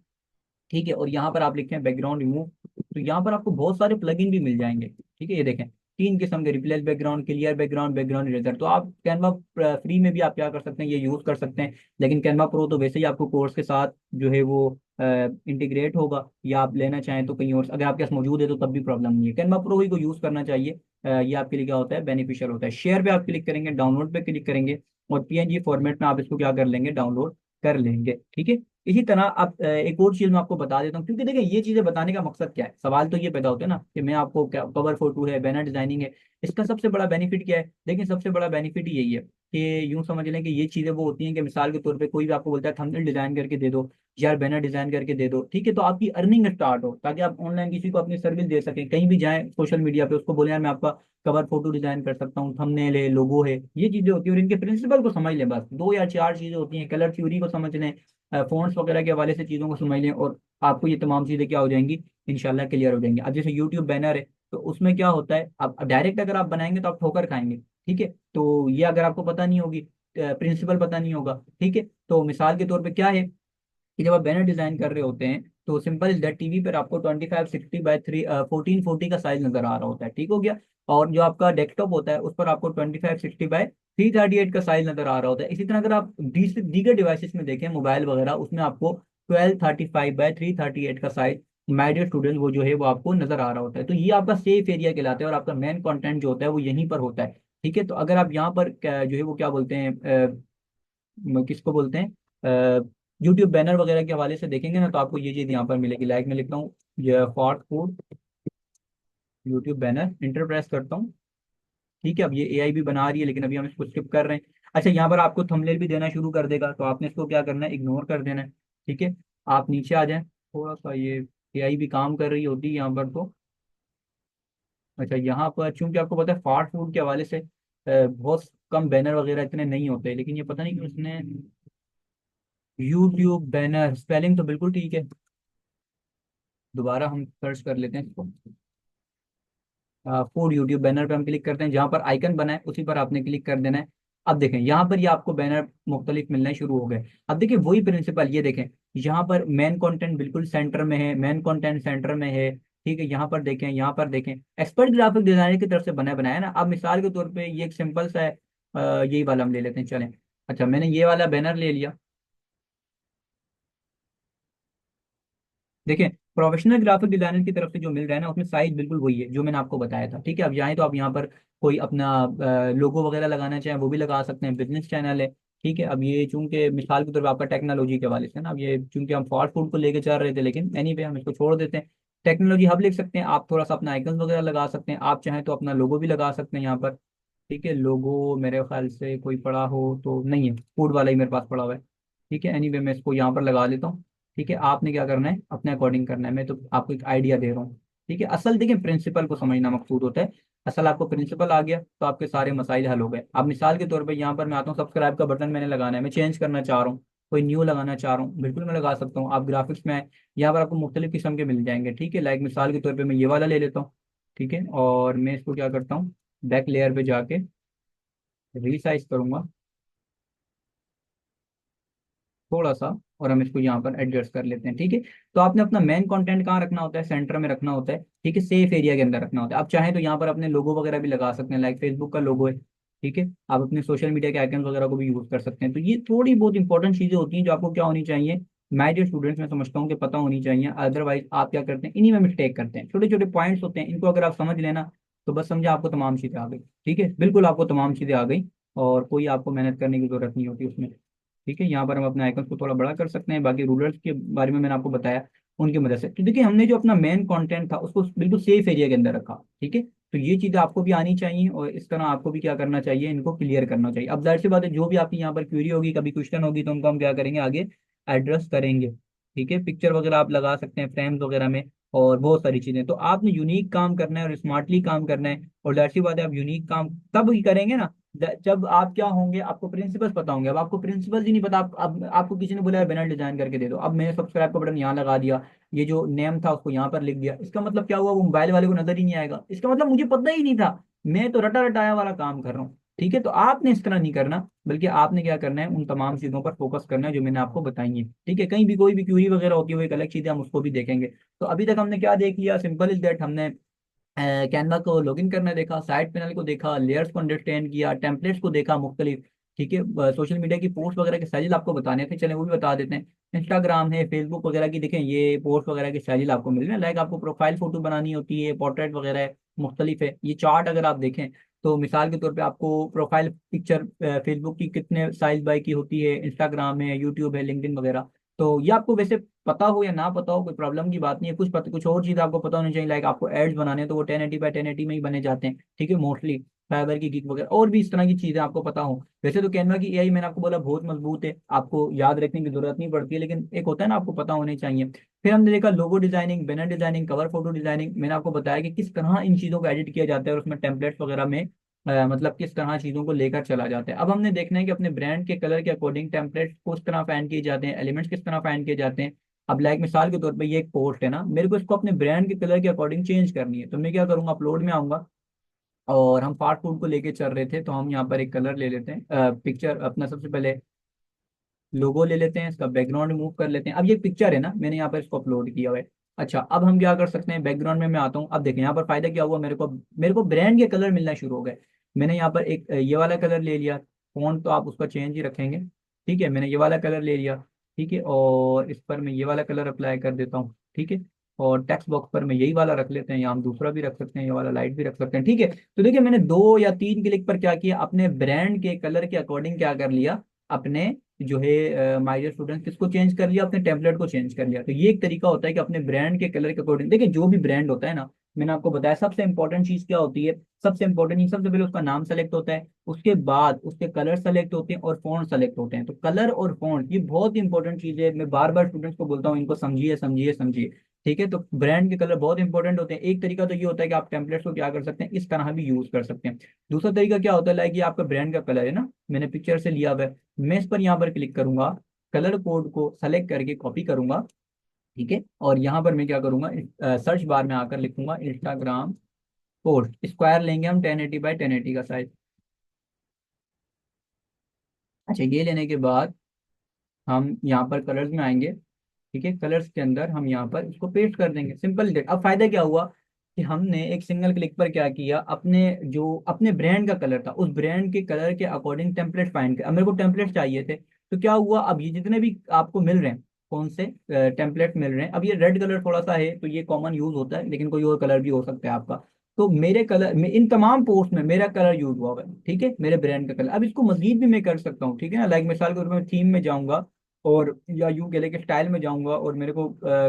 ठीक है, और यहाँ पर आप लिखते हैं बैकग्राउंड रिमूव, तो यहाँ पर आपको बहुत सारे प्लगइन भी मिल जाएंगे। ठीक है, ये देखें, 3 किस्म के, replace background, clear background, background eraser. तो आप कैनवा फ्री में भी आप क्या कर सकते हैं, ये यूज कर सकते हैं। लेकिन कैनवा प्रो तो वैसे ही आपको कोर्स के साथ जो है वो इंटीग्रेट होगा, या आप लेना चाहें तो कहीं और अगर आपके पास मौजूद है तो तब भी प्रॉब्लम नहीं है, कैनवा प्रो ही को यूज करना चाहिए। ये आपके लिए क्या होता है, बेनिफिशियल होता है। शेयर पे आप क्लिक करेंगे, डाउनलोड पे क्लिक करेंगे, और पीएनजी फॉर्मेट में आप इसको क्या कर लेंगे, डाउनलोड कर लेंगे। ठीक है, इसी तरह आप एक और चीज मैं आपको बता देता हूँ, क्योंकि देखिए ये चीजें बताने का मकसद क्या है, सवाल तो ये पैदा होते हैं ना कि मैं आपको क्या, कवर फोटो है, बैनर डिजाइनिंग है, इसका सबसे बड़ा बेनिफिट क्या है। देखिए सबसे बड़ा बेनिफिट यही है कि यूं समझ लें कि ये चीजें वो होती हैं कि मिसाल के तौर पे कोई भी आपको बोलता है थंबनेल डिजाइन करके दे दो, यार बैनर डिजाइन करके दे दो। ठीक है, तो आपकी अर्निंग स्टार्ट हो, ताकि आप ऑनलाइन किसी को अपनी सर्विस दे सकें, कहीं भी जाएं सोशल मीडिया पे, उसको बोले यार मैं आपका कवर फोटो डिजाइन कर सकता हूँ, थंबनेल है, लोगो है, ये चीजें होती है। और इनके प्रिंसिपल को समझ लें, बस 2 या 4 चीजें होती हैं, कलर थ्योरी को समझ लें, फोन्स वगैरह के हवाले से चीज़ों को समझ लें, और आपको ये तमाम चीज़ें क्या हो जाएंगी, इंशाल्लाह क्लियर हो जाएंगी। अब जैसे यूट्यूब बैनर है, तो उसमें क्या होता है, अब डायरेक्ट अगर आप बनाएंगे तो आप ठोकर खाएंगे। ठीक है, तो ये अगर आपको पता नहीं होगी, प्रिंसिपल पता नहीं होगा। ठीक है, तो मिसाल के तौर पे क्या है कि जब आप बैनर डिजाइन कर रहे होते हैं तो सिंपल इज दैट, टीवी पर आपको 2560 बाय 1440 का साइज नजर आ रहा होता है। ठीक हो गया, और जो आपका डेस्कटॉप होता है उस पर आपको 2560 बाय 338 का साइज नजर आ रहा होता है। इसी तरह अगर आप दीगर डिवाइसेस में देखें, मोबाइल वगैरह, उसमें आपको 1235 बाय 338 का साइज, माय डियर स्टूडेंट, वो जो है वो आपको नजर आ रहा होता है। तो ये आपका सेफ एरिया कहलाता है, और आपका मेन कंटेंट जो होता है वो यहीं पर होता है। ठीक है, तो अगर आप यहाँ पर जो है वो क्या बोलते हैं, किसको बोलते हैं, यूट्यूब बैनर वगैरह के हवाले से देखेंगे ना, तो आपको ये चीज़ यहाँ पर मिलेगी। लाइक मैं लिखता हूँ ये fort food YouTube banner, enter press करता हूँ। ठीक है, अब ये एआई भी बना रही है, लेकिन अभी हम इसको स्किप कर रहे हैं। अच्छा, यहाँ पर आपको थंबनेल भी देना शुरू कर देगा, तो आपने इसको क्या करना है, इग्नोर कर देना है। ठीक है, आप नीचे आ जाएं थोड़ा सा, ये एआई भी काम कर रही होती है यहाँ पर तो। अच्छा, यहाँ पर चूंकि आपको पता है फास्ट फूड के हवाले से बहुत कम बैनर वगैरह इतने नहीं होते, लेकिन ये पता नहीं कि उसने यूट्यूब बैनर, स्पेलिंग तो बिल्कुल ठीक है। दोबारा हम सर्च कर लेते हैं इसको। फूड यूट्यूब बैनर पे हम क्लिक करते हैं, जहाँ पर आइकन बना है उसी पर आपने क्लिक कर देना है। अब देखें यहाँ पर ये आपको बैनर मुख्तलिफ मिलने शुरू हो गए। अब देखिए वही प्रिंसिपल, ये देखें यहाँ पर मेन कंटेंट बिल्कुल सेंटर में है, मेन कंटेंट सेंटर में है। ठीक है, यहाँ पर देखें, यहाँ पर देखें, एक्सपर्ट ग्राफिक डिजाइनर की तरफ से बना बनाया ना। अब मिसाल के तौर पे ये एक सिंपल सा है, यही वाला हम ले लेते हैं, चलें। अच्छा, मैंने ये वाला बैनर ले लिया। देखिए प्रोफेशनल ग्राफिक डिजाइनर की तरफ से जो मिल रहा है ना, उसमें साइज बिल्कुल वही है जो मैंने आपको बताया था। ठीक है, अब चाहें तो आप यहाँ पर कोई अपना लोगो वगैरह लगाना चाहें वो भी लगा सकते हैं, बिजनेस चैनल है। ठीक है, अब ये चूंकि मिसाल के तौर पर आपका टेक्नोलॉजी के हवाले से ना, अब ये चूंकि हम फास्ट फूड को लेके चल रहे थे, लेकिन एनी वे हम इसको छोड़ देते हैं। टेक्नोलॉजी हब लिख सकते हैं, आप थोड़ा सा अपना आइकन वगैरह लगा सकते हैं, आप चाहें तो अपना लोगो भी लगा सकते हैं यहाँ पर। ठीक है, लोगो मेरे ख्याल से कोई पड़ा हो तो नहीं है, फूड वाला ही मेरे पास पड़ा हुआ है। ठीक है, एनीवे मैं इसको यहाँ पर लगा लेता हूँ। ठीक है, आपने क्या करना है, अपने अकॉर्डिंग करना है, मैं तो आपको एक आइडिया दे रहा हूँ। ठीक है, असल देखिए प्रिंसिपल को समझना मकसूद होता है। असल आपको प्रिंसिपल आ गया तो आपके सारे मसाइल हल हो गए। अब मिसाल के तौर पे यहाँ पर मैं आता हूँ, सब्सक्राइब का बटन मैंने लगाना है, मैं चेंज करना चाह रहा हूँ, कोई न्यू लगाना चाह रहा हूँ, बिल्कुल मैं लगा सकता हूँ। आप ग्राफिक्स में आए, यहाँ पर आपको मुख्तलिफ किस्म के मिल जाएंगे। ठीक है, लाइक मिसाल के तौर पर मैं ये वाला ले लेता हूँ। ठीक है, और मैं इसको क्या करता हूँ, बैक लेयर पे जाके रीसाइज करूंगा थोड़ा सा, और हम इसको यहाँ पर एडजस्ट कर लेते हैं। ठीक है, तो आपने अपना मेन कंटेंट कहाँ रखना होता है, सेंटर में रखना होता है। ठीक है, सेफ एरिया के अंदर रखना होता है। आप चाहें तो यहाँ पर अपने लोगो वगैरह भी लगा सकते हैं, लाइक फेसबुक का लोगो है। ठीक है, आप अपने सोशल मीडिया के आइकन वगैरह को भी यूज कर सकते हैं। तो ये थोड़ी बहुत इंपॉर्टेंट चीजें होती हैं जो आपको क्या होनी चाहिए, मैं जो स्टूडेंट्स में समझता हूँ कि पता होनी चाहिए। अदरवाइज आप क्या करते हैं, इन्हीं में मिस्टेक करते हैं। छोटे छोटे पॉइंट्स होते हैं, इनको अगर आप समझ लेना तो बस समझे आपको तमाम चीजें आ गई। ठीक है, बिल्कुल आपको तमाम चीजें आ गई, और कोई आपको मेहनत करने की जरूरत नहीं होती उसमें। ठीक है, यहाँ पर हम अपने आइकन को थोड़ा बड़ा कर सकते हैं। बाकी रूलर्स के बारे में मैंने आपको बताया, उनकी मदद से। तो देखिए हमने जो अपना मेन कंटेंट था उसको बिल्कुल सेफ एरिया के अंदर रखा, ठीक है। तो ये चीज़ें आपको भी आनी चाहिए और इस तरह आपको भी क्या करना चाहिए, इनको क्लियर करना चाहिए। अब जाहिर सी बात है जो भी आपकी यहाँ पर क्वेरी होगी, कभी क्वेश्चन होगी, तो उनको हम क्या करेंगे आगे एड्रेस करेंगे, ठीक है। पिक्चर वगैरह आप लगा सकते हैं फ्रेम्स वगैरह में, और बहुत सारी चीजें। तो आपने यूनिक काम करना है और स्मार्टली काम करना है। और जाहिर सी बात है आप यूनिक काम तब ही करेंगे ना जब आप क्या होंगे, आपको प्रिंसिपल्स पता होंगे। अब आपको प्रिंसिपल्स ही नहीं पता, अब आपको किसी ने बोला बैनर डिजाइन करके दे दो, अब मैंने सब्सक्राइब का बटन यहाँ लगा दिया, ये जो नेम था उसको यहाँ पर लिख दिया, इसका मतलब क्या हुआ, वो मोबाइल वाले को नजर ही नहीं आएगा, इसका मतलब मुझे पता ही नहीं था, मैं तो रटा रटाया वाला काम कर रहा हूँ, ठीक है। तो आपने इस तरह नहीं करना, बल्कि आपने क्या करना है, उन तमाम चीजों पर फोकस करना है जो मैंने आपको बताई है, ठीक है। कहीं भी कोई भी क्यूरी वगैरह होती है वो एक अलग चीज है, हम उसको भी देखेंगे। तो अभी तक हमने क्या देख लिया, सिंपल इज दैट, हमने कैनवा को लॉगिन करना देखा, साइड पैनल को देखा, लेयर्स को अंडरस्टैंड किया, टेम्पलेट्स को देखा मुख्तलिफ, ठीक है। सोशल मीडिया की पोस्ट वगैरह के साइज आपको बताने थे, चले वो भी बता देते हैं। इंस्टाग्राम है, फेसबुक वगैरह की, देखें ये पोस्ट वगैरह के साइज आपको मिल रहे हैं। लाइक आपको प्रोफाइल फोटो बनानी होती है, पोर्ट्रेट वगैरह है, मुख्तलिफ है। ये चार्ट अगर आप देखें तो मिसाल के तौर पे आपको प्रोफाइल पिक्चर फेसबुक की कितने साइज बाई की होती है, इंस्टाग्राम है, यूट्यूब है, लिंक्डइन वगैरह। तो ये आपको वैसे पता हो या ना पता हो कोई प्रॉब्लम की बात नहीं है, कुछ और चीज़ आपको पता होनी चाहिए। लाइक आपको एड्स बनाने हैं तो वो 1080 बाई 1080 में ही बने जाते हैं, ठीक है, मोस्टली फाइबर की गिग वगैरह, और भी इस तरह की चीज़ें आपको पता हो। वैसे तो कैनवा की एआई मैंने आपको बोला बहुत मजबूत है, आपको याद रखने की जरूरत नहीं पड़ती है, लेकिन एक होता है ना आपको पता होने चाहिए। फिर हमने देखा logo designing, banner designing, cover photo designing. मैंने आपको बताया कि किस तरह इन चीज़ों को एडिट किया जाता है और उसमें टेम्पलेट्स वगैरह में मतलब किस तरह चीज़ों को लेकर चला जाता है। अब हमने देखना है कि अपने ब्रांड के कलर के अकॉर्डिंग टेम्पलेट्स किस तरह फाइन किए जाते हैं, एलिमेंट्स किस तरह फाइन किए जाते हैं। अब लाइक मिसाल के तौर पे ये एक पोस्ट है ना, मेरे को इसको अपने ब्रांड के कलर के अकॉर्डिंग चेंज करनी है, तो मैं क्या करूंगा, अपलोड में आऊंगा, और हम फास्ट फूड को लेके चल रहे थे, तो हम यहाँ पर एक कलर ले लेते हैं, पिक्चर अपना सबसे पहले लोगो ले लेते हैं, इसका बैकग्राउंड रिमूव कर लेते हैं। अब ये पिक्चर है ना, मैंने यहाँ पर इसको अपलोड किया हुआ है। अच्छा, अब हम क्या कर सकते हैं, बैकग्राउंड में मैं आता हूँ। अब देखें यहाँ पर फायदा क्या हुआ, मेरे को ब्रांड के कलर मिलना शुरू हो गए। मैंने यहाँ पर एक ये वाला कलर ले लिया, फोन तो आप उसका चेंज ही रखेंगे, ठीक है। मैंने ये वाला कलर ले लिया, ठीक है, और इस पर मैं ये वाला कलर अप्लाई कर देता हूँ, ठीक है। और टेक्स्ट बॉक्स पर मैं यही वाला रख लेते हैं, या हम दूसरा भी रख सकते हैं, ये वाला लाइट भी रख सकते हैं, ठीक है। तो देखिए मैंने 2 या 3 क्लिक पर क्या किया, अपने ब्रांड के कलर के अकॉर्डिंग क्या कर लिया, अपने जो है माय डियर स्टूडेंट किसको चेंज कर लिया, अपने टेम्पलेट को चेंज कर लिया। तो ये एक तरीका होता है कि अपने ब्रांड के कलर के अकॉर्डिंग, देखिए जो भी ब्रांड होता है ना, मैंने आपको बताया सबसे इंपॉर्टेंट चीज क्या होती है, सबसे इंपॉर्टेंट चीज सबसे पहले उसका नाम सेलेक्ट होता है, उसके बाद उसके कलर सेलेक्ट होते हैं और फॉन्ट सेलेक्ट होते हैं। तो कलर और फॉन्ट ये बहुत इंपॉर्टेंट चीज है, मैं बार बार स्टूडेंट्स को बोलता हूँ इनको समझिए समझिए समझिए, ठीक है। तो ब्रांड के कलर बहुत इंपॉर्टेंट होते हैं। एक तरीका तो ये होता है कि आप टेम्पलेट्स को क्या कर सकते हैं, इस तरह भी यूज कर सकते हैं। दूसरा तरीका क्या होता है, लाइक ये आपका ब्रांड का कलर है ना, मैंने पिक्चर से लिया हुआ है, मैं इस पर यहाँ पर क्लिक करूंगा, कलर कोड को सेलेक्ट करके कॉपी करूंगा, ठीक है। और यहाँ पर मैं क्या करूंगा, सर्च बार में आकर लिखूंगा इंस्टाग्राम पोस्ट, स्क्वायर लेंगे हम 1080 बाई 1080 का साइज। अच्छा, ये लेने के बाद हम यहाँ पर कलर्स में आएंगे, ठीक है। कलर्स के अंदर हम यहाँ पर इसको पेस्ट कर देंगे, सिंपल। अब फायदा क्या हुआ कि हमने एक सिंगल क्लिक पर क्या किया, अपने जो अपने ब्रांड का कलर था उस ब्रांड के कलर के अकॉर्डिंग टेम्पलेट फाइंड कर, अब मेरे को टेम्पलेट चाहिए थे, तो क्या हुआ, अब ये जितने भी आपको मिल रहे हैं, कौन से टेम्पलेट मिल रहे हैं, अब ये रेड कलर थोड़ा सा है तो ये कॉमन यूज होता है, लेकिन कोई और कलर भी हो सकता है आपका। तो मेरे कलर में इन तमाम पोस्ट में मेरा कलर यूज हुआ है, ठीक है, मेरे ब्रांड का कलर। अब इसको मजीद भी मैं कर सकता हूँ, ठीक है ना। लाइक मिसाल के तौर पर मैं थीम में जाऊंगा, और या यूं कह लें कि स्टाइल में जाऊंगा, और मेरे को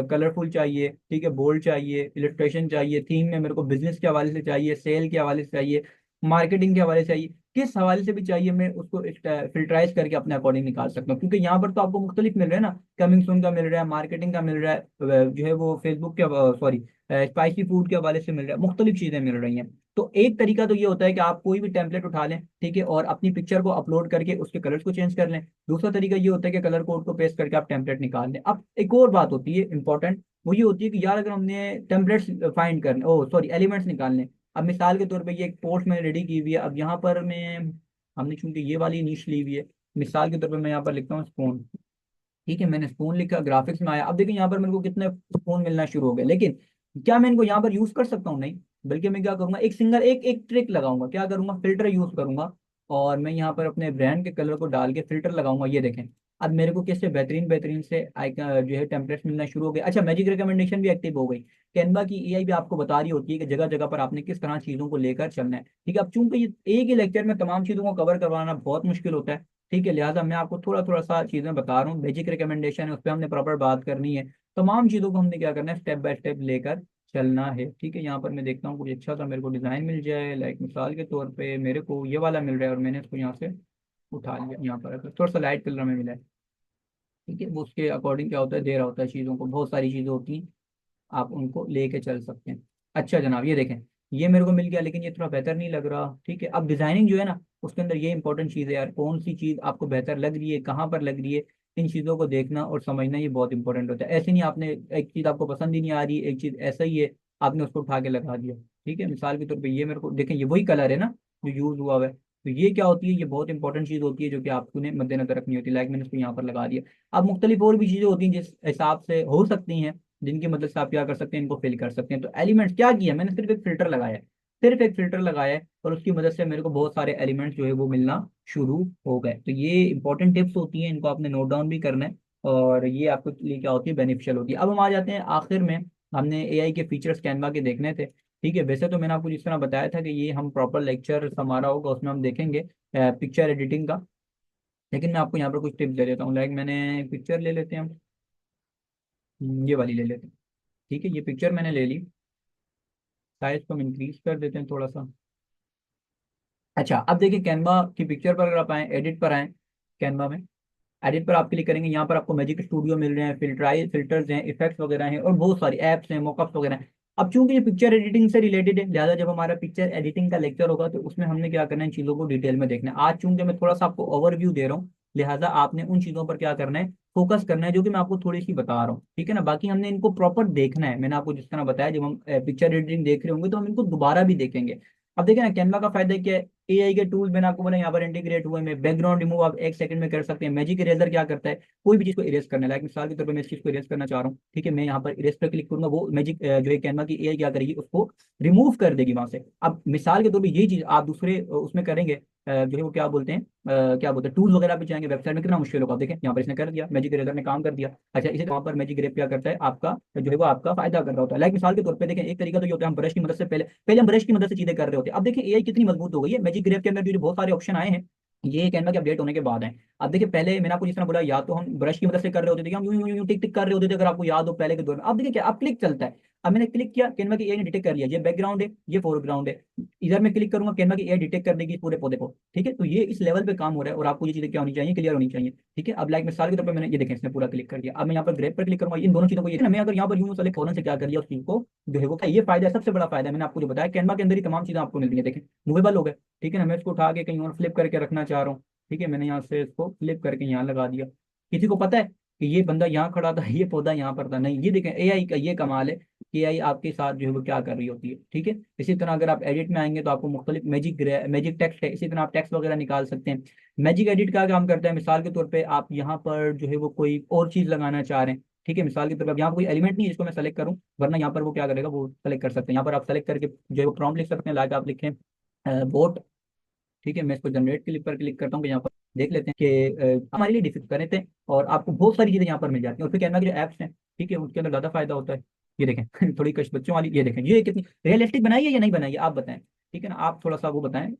कलरफुल चाहिए, ठीक है, बोल्ड चाहिए, इलस्ट्रेशन चाहिए, थीम में मेरे को बिजनेस के हवाले से चाहिए, सेल के हवाले से चाहिए, मार्केटिंग के हवाले से चाहिए, किस हवाले से भी चाहिए, मैं उसको फिल्टराइज करके अपने अकॉर्डिंग निकाल सकता हूँ। क्योंकि यहाँ पर तो आपको मुख्तलिफ मिल रहा है ना, कमिंग सून का मिल रहा है, मार्केटिंग का मिल रहा है, जो है वो फेसबुक के, सॉरी, स्पाइसी फूड के हवाले से मिल रहा है, मुख्तलिफ चीजें मिल रही हैं। तो एक तरीका तो ये होता है कि आप कोई भी टेम्पलेट उठा लें, ठीक है, और अपनी पिक्चर को अपलोड करके उसके कलर्स को चेंज कर लें। दूसरा तरीका ये होता है कि कलर कोड को पेस्ट करके आप टेम्पलेट निकाल लें। अब एक और बात होती है इंपॉर्टेंट, वो ये होती है कि यार अगर हमने टेम्पलेट्स फाइंड करने, ओ सॉरी, एलिमेंट्स निकालने। अब मिसाल के तौर पे ये एक पोस्ट मैंने रेडी की हुई है, अब यहाँ पर मैं, हमने चूंकि ये वाली नीश ली हुई है, मिसाल के तौर पे मैं यहाँ पर लिखता हूँ स्पून, ठीक है। मैंने स्पून लिखा, ग्राफिक्स में आया, अब देखिए यहाँ पर मेरे को कितने स्पून मिलना शुरू हो गए, लेकिन क्या मैं इनको यहाँ पर यूज कर सकता हूँ, नहीं। बल्कि मैं क्या करूंगा, एक सिंगल एक एक ट्रिक लगाऊंगा, क्या करूंगा, फिल्टर यूज करूंगा, और मैं यहाँ पर अपने ब्रांड के कलर को डाल के फिल्टर लगाऊंगा, ये देखें। अब मेरे को कैसे बेहतरीन बेहतरीन से जो है टेम्पलेट्स मिलना शुरू हो गए। अच्छा, मैजिक रिकमेंडेशन भी एक्टिव हो गई। कैनवा की एआई भी आपको बता रही होती है कि जगह जगह पर आपने किस तरह चीजों को लेकर चलना है, ठीक है। अब चूंकि ये एक ही लेक्चर में तमाम चीजों को कवर करवाना बहुत मुश्किल होता है, ठीक है, लिहाजा मैं आपको थोड़ा थोड़ा सा चीज़ें बता रहा हूँ, बेसिक रिकमेंडेशन है, उस पर हमने प्रॉपर बात करनी है। तमाम चीज़ों को हमने क्या करना है, स्टेप बाय स्टेप लेकर चलना है। ठीक है, यहाँ पर मैं देखता हूँ कुछ अच्छा सा मेरे को डिज़ाइन मिल जाए, लाइक मिसाल के तौर पे मेरे को ये वाला मिल रहा है और मैंने इसको यहाँ से उठा लिया, यहाँ पर थोड़ा सा लाइट कलर में मिला है। ठीक है, वो उसके अकॉर्डिंग क्या होता है, दे रहा होता है चीज़ों को, बहुत सारी चीज़ें होती हैं, आप उनको लेके चल सकते हैं। अच्छा जनाब, ये देखें, ये मेरे को मिल गया, लेकिन ये थोड़ा बेहतर नहीं लग रहा। ठीक है, अब डिजाइनिंग जो है ना, उसके अंदर ये इंपॉर्टेंट चीज़ है यार, कौन सी चीज़ आपको बेहतर लग रही है, कहाँ पर लग रही है, इन चीज़ों को देखना और समझना ये बहुत इंपॉर्टेंट होता है। ऐसे नहीं आपने एक चीज़ आपको पसंद ही नहीं आ रही, एक चीज़ ऐसा ही है, आपने उसको उठा के लगा दिया। ठीक है, मिसाल के तौर पर ये मेरे को देखें, ये वही कलर है ना जो यूज हुआ हुआ है, तो ये क्या होती है, ये बहुत इंपॉर्टेंट चीज़ होती है जो कि आपको ने मद्देनजर रखनी होती है। लाइक मैंने इसको यहाँ पर लगा दिया। अब मुख्तलिफ और भी चीज़ें होती हैं जिस हिसाब से हो सकती हैं, जिनकी मदद से आप क्या कर सकते हैं, इनको फिल कर सकते हैं। तो एलिमेंट्स क्या किया मैंने, सिर्फ एक फिल्टर लगाया है, सिर्फ एक फिल्टर लगाया है, और उसकी मदद से मेरे को बहुत सारे एलिमेंट्स जो है वो मिलना शुरू हो गए। तो ये इंपॉर्टेंट टिप्स होती हैं, इनको आपने नोट डाउन भी करना है, और ये आपके लिए क्या होती है, बेनिफिशियल होती है। अब हम आ जाते हैं आखिर में, हमने एआई के फीचर्स कैनवा के देखने थे। ठीक है, वैसे तो मैंने आपको जिस तरह बताया था कि ये हम प्रॉपर लेक्चर हमारा होगा, उसमें हम देखेंगे पिक्चर एडिटिंग का, लेकिन मैं आपको यहाँ पर कुछ टिप्स दे देता हूँ। लाइक मैंने पिक्चर ले लेते हैं हम, ये वाली ले लेते हैं। ठीक है, ये पिक्चर मैंने ले ली, साइज को हम इंक्रीज कर देते हैं थोड़ा सा। अच्छा, अब देखिए कैनवा की पिक्चर पर अगर आप आए, एडिट पर आए, कैनवा में एडिट पर आप क्लिक करेंगे, यहाँ पर आपको मैजिक स्टूडियो मिल रहे हैं, फिल्टर्स हैं, इफेक्ट्स वगैरह हैं, और बहुत सारी एप्स हैं, मॉकअप्स वगैरह हैं। अब चूंकि ये पिक्चर एडिटिंग से रिलेटेड है, लिहाजा जब हमारा पिक्चर एडिटिंग का लेक्चर होगा तो उसमें हमने क्या करना है, इन चीज़ों को डिटेल में देखना है। आज चूंकि मैं थोड़ा सा आपको ओवरव्यू दे रहा हूँ, लिहाजा आपने उन चीज़ों पर क्या करना है, फोकस करना है, जो कि मैं आपको थोड़ी सी बता रहा हूँ। ठीक है ना, बाकी हमने इनको प्रॉपर देखना है। मैंने आपको जिस तरह बताया, जब हम पिक्चर एडिटिंग देख रहे होंगे तो हम इनको दोबारा भी देखेंगे। अब देखिए ना, कैनवा का फायदा क्या है, एआई के टूल मैंने आपको बोला यहाँ पर इंटीग्रेट हुए में, बैकग्राउंड रिमूव आप एक सेकंड में कर सकते हैं। मैजिक इरेजर क्या करता है, कोई भी चीज को इरेज करना है, लाइक मिसाल के तौर पर मैं इस चीज को इरेज करना चाह रहा हूँ, ठीक है, मैं यहाँ पर इरेज पर क्लिक करूंगा, वो मैजिक जो है कैनवा की एआई क्या करेगी, उसको रिमूव कर देगी वहां से। अब मिसाल के तौर पर यही चीज आप दूसरे उसमें करेंगे, जो है वो क्या बोलते हैं, क्या बोलते हैं, टूल वगैरह पे जाएंगे, वेबसाइट में कितना मुश्किल होगा। आप देखें यहाँ पर इसने कर दिया, मैजिक इरेजर ने काम कर दिया। अच्छा, इसी वहाँ पर मैजिक ग्रेप क्या करता है, आपका जो है वो आपका फायदा कर रहा होता है। लाइक मिसाल के तौर पे देखें, एक तरीका तो ये होता है, हम ब्रश की मदद से पहले पहले हम ब्रश की मदद से चीजें कर रहे होते हैं। अब देखिए एआई कितनी मजबूत हो गई है, मैजिक ग्रेप के अंदर जो बहुत सारे ऑप्शन आए हैं, ये कैनवा के अपडेट होने के बाद है। अब देखिए, पहले मैंने आपको जिस तरह बोला, या तो हम ब्रश की मदद से कर रहे होते थे, हम यूं यूं यूं टिक टिक कर रहे होते थे, अगर आपको याद हो पहले के दौर में। अब देखिए क्या, अब क्लिक चलता है। अब मैंने क्लिक किया, कैनवा की एआई ने डिटेक्ट कर लिया, ये बैकग्राउंड है, ये फोरग्राउंड है, इधर मैं क्लिक करूंगा, कैनवा की एआई डिटेक्ट कर देगी इस पूरे पौधे को। ठीक है, तो ये इस लेवल पे काम हो रहा है, और आपको ये चीजें क्या होनी चाहिए, क्लियर होनी चाहिए। ठीक है, अब लाइक मिसाल के तौर पर मैंने ये देखें, इसने पूरा क्लिक कर दिया। अब मैं यहाँ पर ग्रेप पर क्लिक करूंगा, इन दोनों चीजों को, ये ना मैं अगर यहाँ पर यूं सेलेक्ट होने से क्या कर लिया, उस चीज को जो है वो ये फायदा है, सबसे बड़ा फायदा है, मैंने आपको जो बताया, कैनवा के अंदर ही तमाम चीजें आपको मिल रही है। देखें, मूवेबल हो गए। ठीक है ना, मैं इसको उठा के कहीं और फ्लिप करके रखना चाह रहा हूँ, ठीक है, मैंने यहाँ से इसको फ्लिप करके यहाँ लगा दिया। किसी को पता है कि ये बंदा यहाँ खड़ा था, ये पौधा यहाँ पर था? नहीं, ये देखें एआई का ये कमाल है कि एआई आपके साथ जो है वो क्या कर रही होती है। ठीक है, इसी तरह अगर आप एडिट में आएंगे तो आपको मुख्तलिफ मैजिक टेक्स्ट है, इसी तरह आप टेक्स्ट वगैरह निकाल सकते हैं। मैजिक एडिट का काम करता है, मिसाल के तौर पर आप यहाँ पर जो है वो कोई और चीज़ लगाना चाह रहे हैं। ठीक है, मिसाल के तौर पर यहाँ पर कोई एलिमेंट नहीं है जिसको मैं सेलेक्ट करूँ, वरना यहाँ पर वो क्या करेगा, वो सेलेक्ट कर सकते हैं। यहाँ पर आप सेलेक्ट करके जो है वो प्रॉम्प्ट लिख सकते हैं, लाइक आप लिखें बोट। ठीक है, मैं इसको जनरेट क्लिक पर क्लिक करता हूँ, कि यहाँ पर देख लेते हैं कि हमारे लिए डिफिकल्ट कर देते हैं, और आपको बहुत सारी चीज़ें यहाँ पर मिल जाती हैं। और फिर कैनवा के जो ऐप्स हैं, ठीक है, उसके अंदर ज़्यादा फायदा होता है। ये देखें थोड़ी कश बच्चों वाली, ये देखें ये कितनी रियलिस्टिक बनाई है या नहीं बनाई है, आप बताएं। ठीक है ना, आप थोड़ा सा वो बताएं,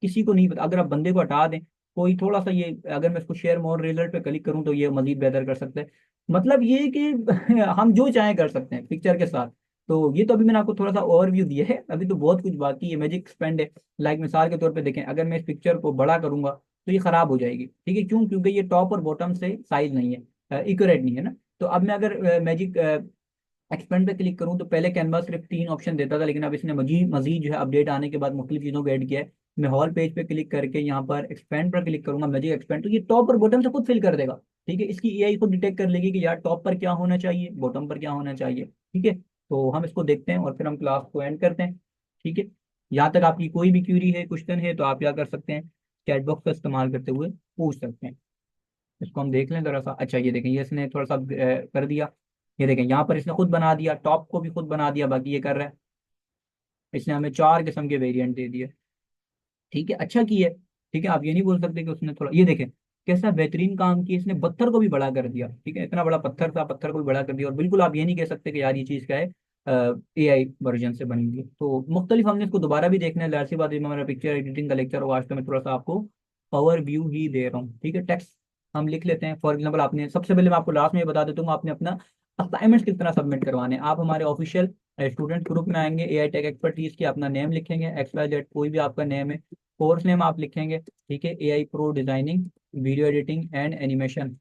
किसी को नहीं पता, अगर आप बंदे को हटा दें, कोई थोड़ा सा ये, अगर मैं इसको शेयर मोर रिजल्ट पे क्लिक करूँ तो ये मजीद बेहतर कर सकता है। मतलब ये कि हम जो चाहें कर सकते हैं पिक्चर के साथ। तो ये तो अभी मैंने आपको थोड़ा सा ओवरव्यू दिया है, अभी तो बहुत कुछ बाकी है। मैजिक एक्सपेंड है, लाइक मिसाल के तौर पे देखें, अगर मैं इस पिक्चर को बड़ा करूंगा तो ये खराब हो जाएगी। ठीक है, क्यों? क्योंकि ये टॉप और बॉटम से साइज नहीं है, इक्वरेट नहीं है ना। तो अब मैं अगर मैजिक एक्सपेंड पे क्लिक करूँ, तो पहले कैनवा सिर्फ 3 ऑप्शन देता था, लेकिन अब इसने मजीद मजीद जो है अपडेट आने के बाद मुख्तलिफ चीज़ों को ऐड किया है। मैं हॉल पेज पे क्लिक करके यहाँ पर एक्सपेंड पर क्लिक करूंगा, मैजिक एक्सपेंड, तो ये टॉप और बॉटम से खुद फिल कर देगा। ठीक है, इसकी एआई खुद डिटेक्ट कर लेगी कि यार टॉप पर क्या होना चाहिए, बॉटम पर क्या होना चाहिए। ठीक है, तो हम इसको देखते हैं और फिर हम क्लास को एंड करते हैं। ठीक है, यहाँ तक आपकी कोई भी क्यूरी है, क्वेश्चन है, तो आप क्या कर सकते हैं, चैट बॉक्स का इस्तेमाल करते हुए पूछ सकते हैं। इसको हम देख लें जरा सा। अच्छा, ये देखें, ये इसने थोड़ा सा कर दिया। ये देखें, यहाँ पर इसने खुद बना दिया, टॉप को भी खुद बना दिया, बाकी ये कर रहा है, इसने हमें 4 किस्म के वेरिएंट दे दिए। ठीक है, अच्छा की है। ठीक है, आप ये नहीं बोल सकते कि उसने थोड़ा, ये देखें कैसा बेहतरीन काम किया, इसने पत्थर को भी बड़ा कर दिया। ठीक है, इतना बड़ा पत्थर था, पत्थर को भी बड़ा कर दिया, और बिल्कुल आप ये नहीं कह सकते कि यार ये चीज़ क्या है, एआई वर्जन से बनी हुई है। तो मुख्तलिफ हमने इसको दोबारा भी देखना है, जाहिर सी बात है, हमारा पिक्चर एडिटिंग का लेक्चर होगा आज, तो मैं थोड़ा सा आपको ओवर व्यू ही दे रहा हूँ, ठीक है। टेक्स्ट हम लिख लेते हैं। फॉर एग्जाम्पल, आपने सबसे पहले मैं आपको लास्ट में ये बता देता हूँ, आपने अपना असाइनमेंट किस तरह सबमिट करवाने हैं। आप हमारे ऑफिशियल स्टूडेंट ग्रुप में आएंगे, AI टेक एक्सपर्टीज की अपना नेम लिखेंगे, XYZ कोई भी आपका नेम है, कोर्स नेम आप लिखेंगे, ठीक है। AI pro designing, video editing and animation,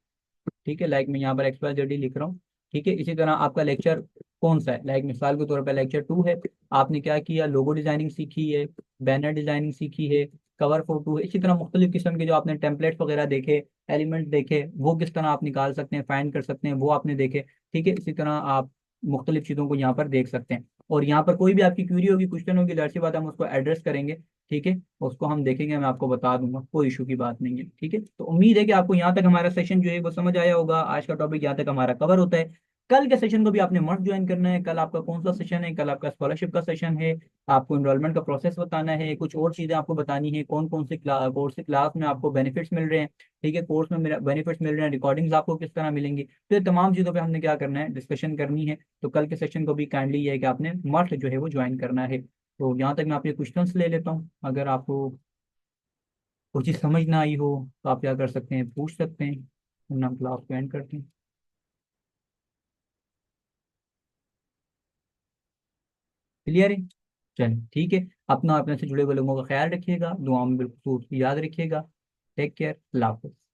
ठीक है। लाइक मैं यहाँ पर XYZ लिख रहा हूँ, ठीक है। इसी तरह आपका लेक्चर कौन सा है, लाइक मिसाल के तौर पर लेक्चर 2 है। आपने क्या किया, लोगो डिजाइनिंग सीखी है, बैनर डिजाइनिंग सीखी है, कवर फोटो है। इसी तरह मुख्तलिफ किस्म के जो आपने टेम्पलेट्स वगैरह देखे, एलिमेंट देखे, वो किस तरह आप निकाल सकते हैं, फाइंड कर सकते हैं, वो आपने देखे, ठीक है। इसी तरह आप मुख्तलिफ चीज़ों को यहाँ पर देख सकते हैं। और यहाँ पर कोई भी आपकी क्वेरी होगी, क्वेश्चन होगी, जाहिर सी बात है हम उसको एड्रेस करेंगे, ठीक है। उसको हम देखेंगे, मैं आपको बता दूंगा, कोई इशू की बात नहीं है, ठीक है। तो उम्मीद है कि आपको यहाँ तक हमारा सेशन जो है वो समझ आया होगा। आज का टॉपिक यहाँ तक हमारा कवर होता है। कल के सेशन को भी आपने मस्ट ज्वाइन करना है। कल आपका कौन सा सेशन है, कल आपका स्कॉलरशिप का सेशन है। आपको इनरोलमेंट का प्रोसेस बताना है, कुछ और चीज़ें आपको बतानी है, कौन कौन से कोर्स से क्लास में आपको बेनिफिट्स मिल रहे हैं, ठीक है। कोर्स में बेनिफिट्स मिल रहे हैं, रिकॉर्डिंग्स आपको किस तरह मिलेंगी, तो ये तमाम चीज़ों पे हमने क्या करना है, डिस्कशन करनी है। तो कल के सेशन को भी काइंडली ये है कि आपने मस्ट जो है वो ज्वाइन करना है। तो यहाँ तक मैं आपके क्वेश्चंस ले लेता हूँ। अगर आपको कुछ चीज़ समझ ना आई हो तो आप क्या कर सकते हैं, पूछ सकते हैं, वरना हम क्लास को एंड करते हैं। क्लियर है? चलिए ठीक है। अपना अपने से जुड़े हुए लोगों का ख्याल रखिएगा, दुआ में बिल्कुल याद रखिएगा। टेक केयर, अल्लाह हाफिज़।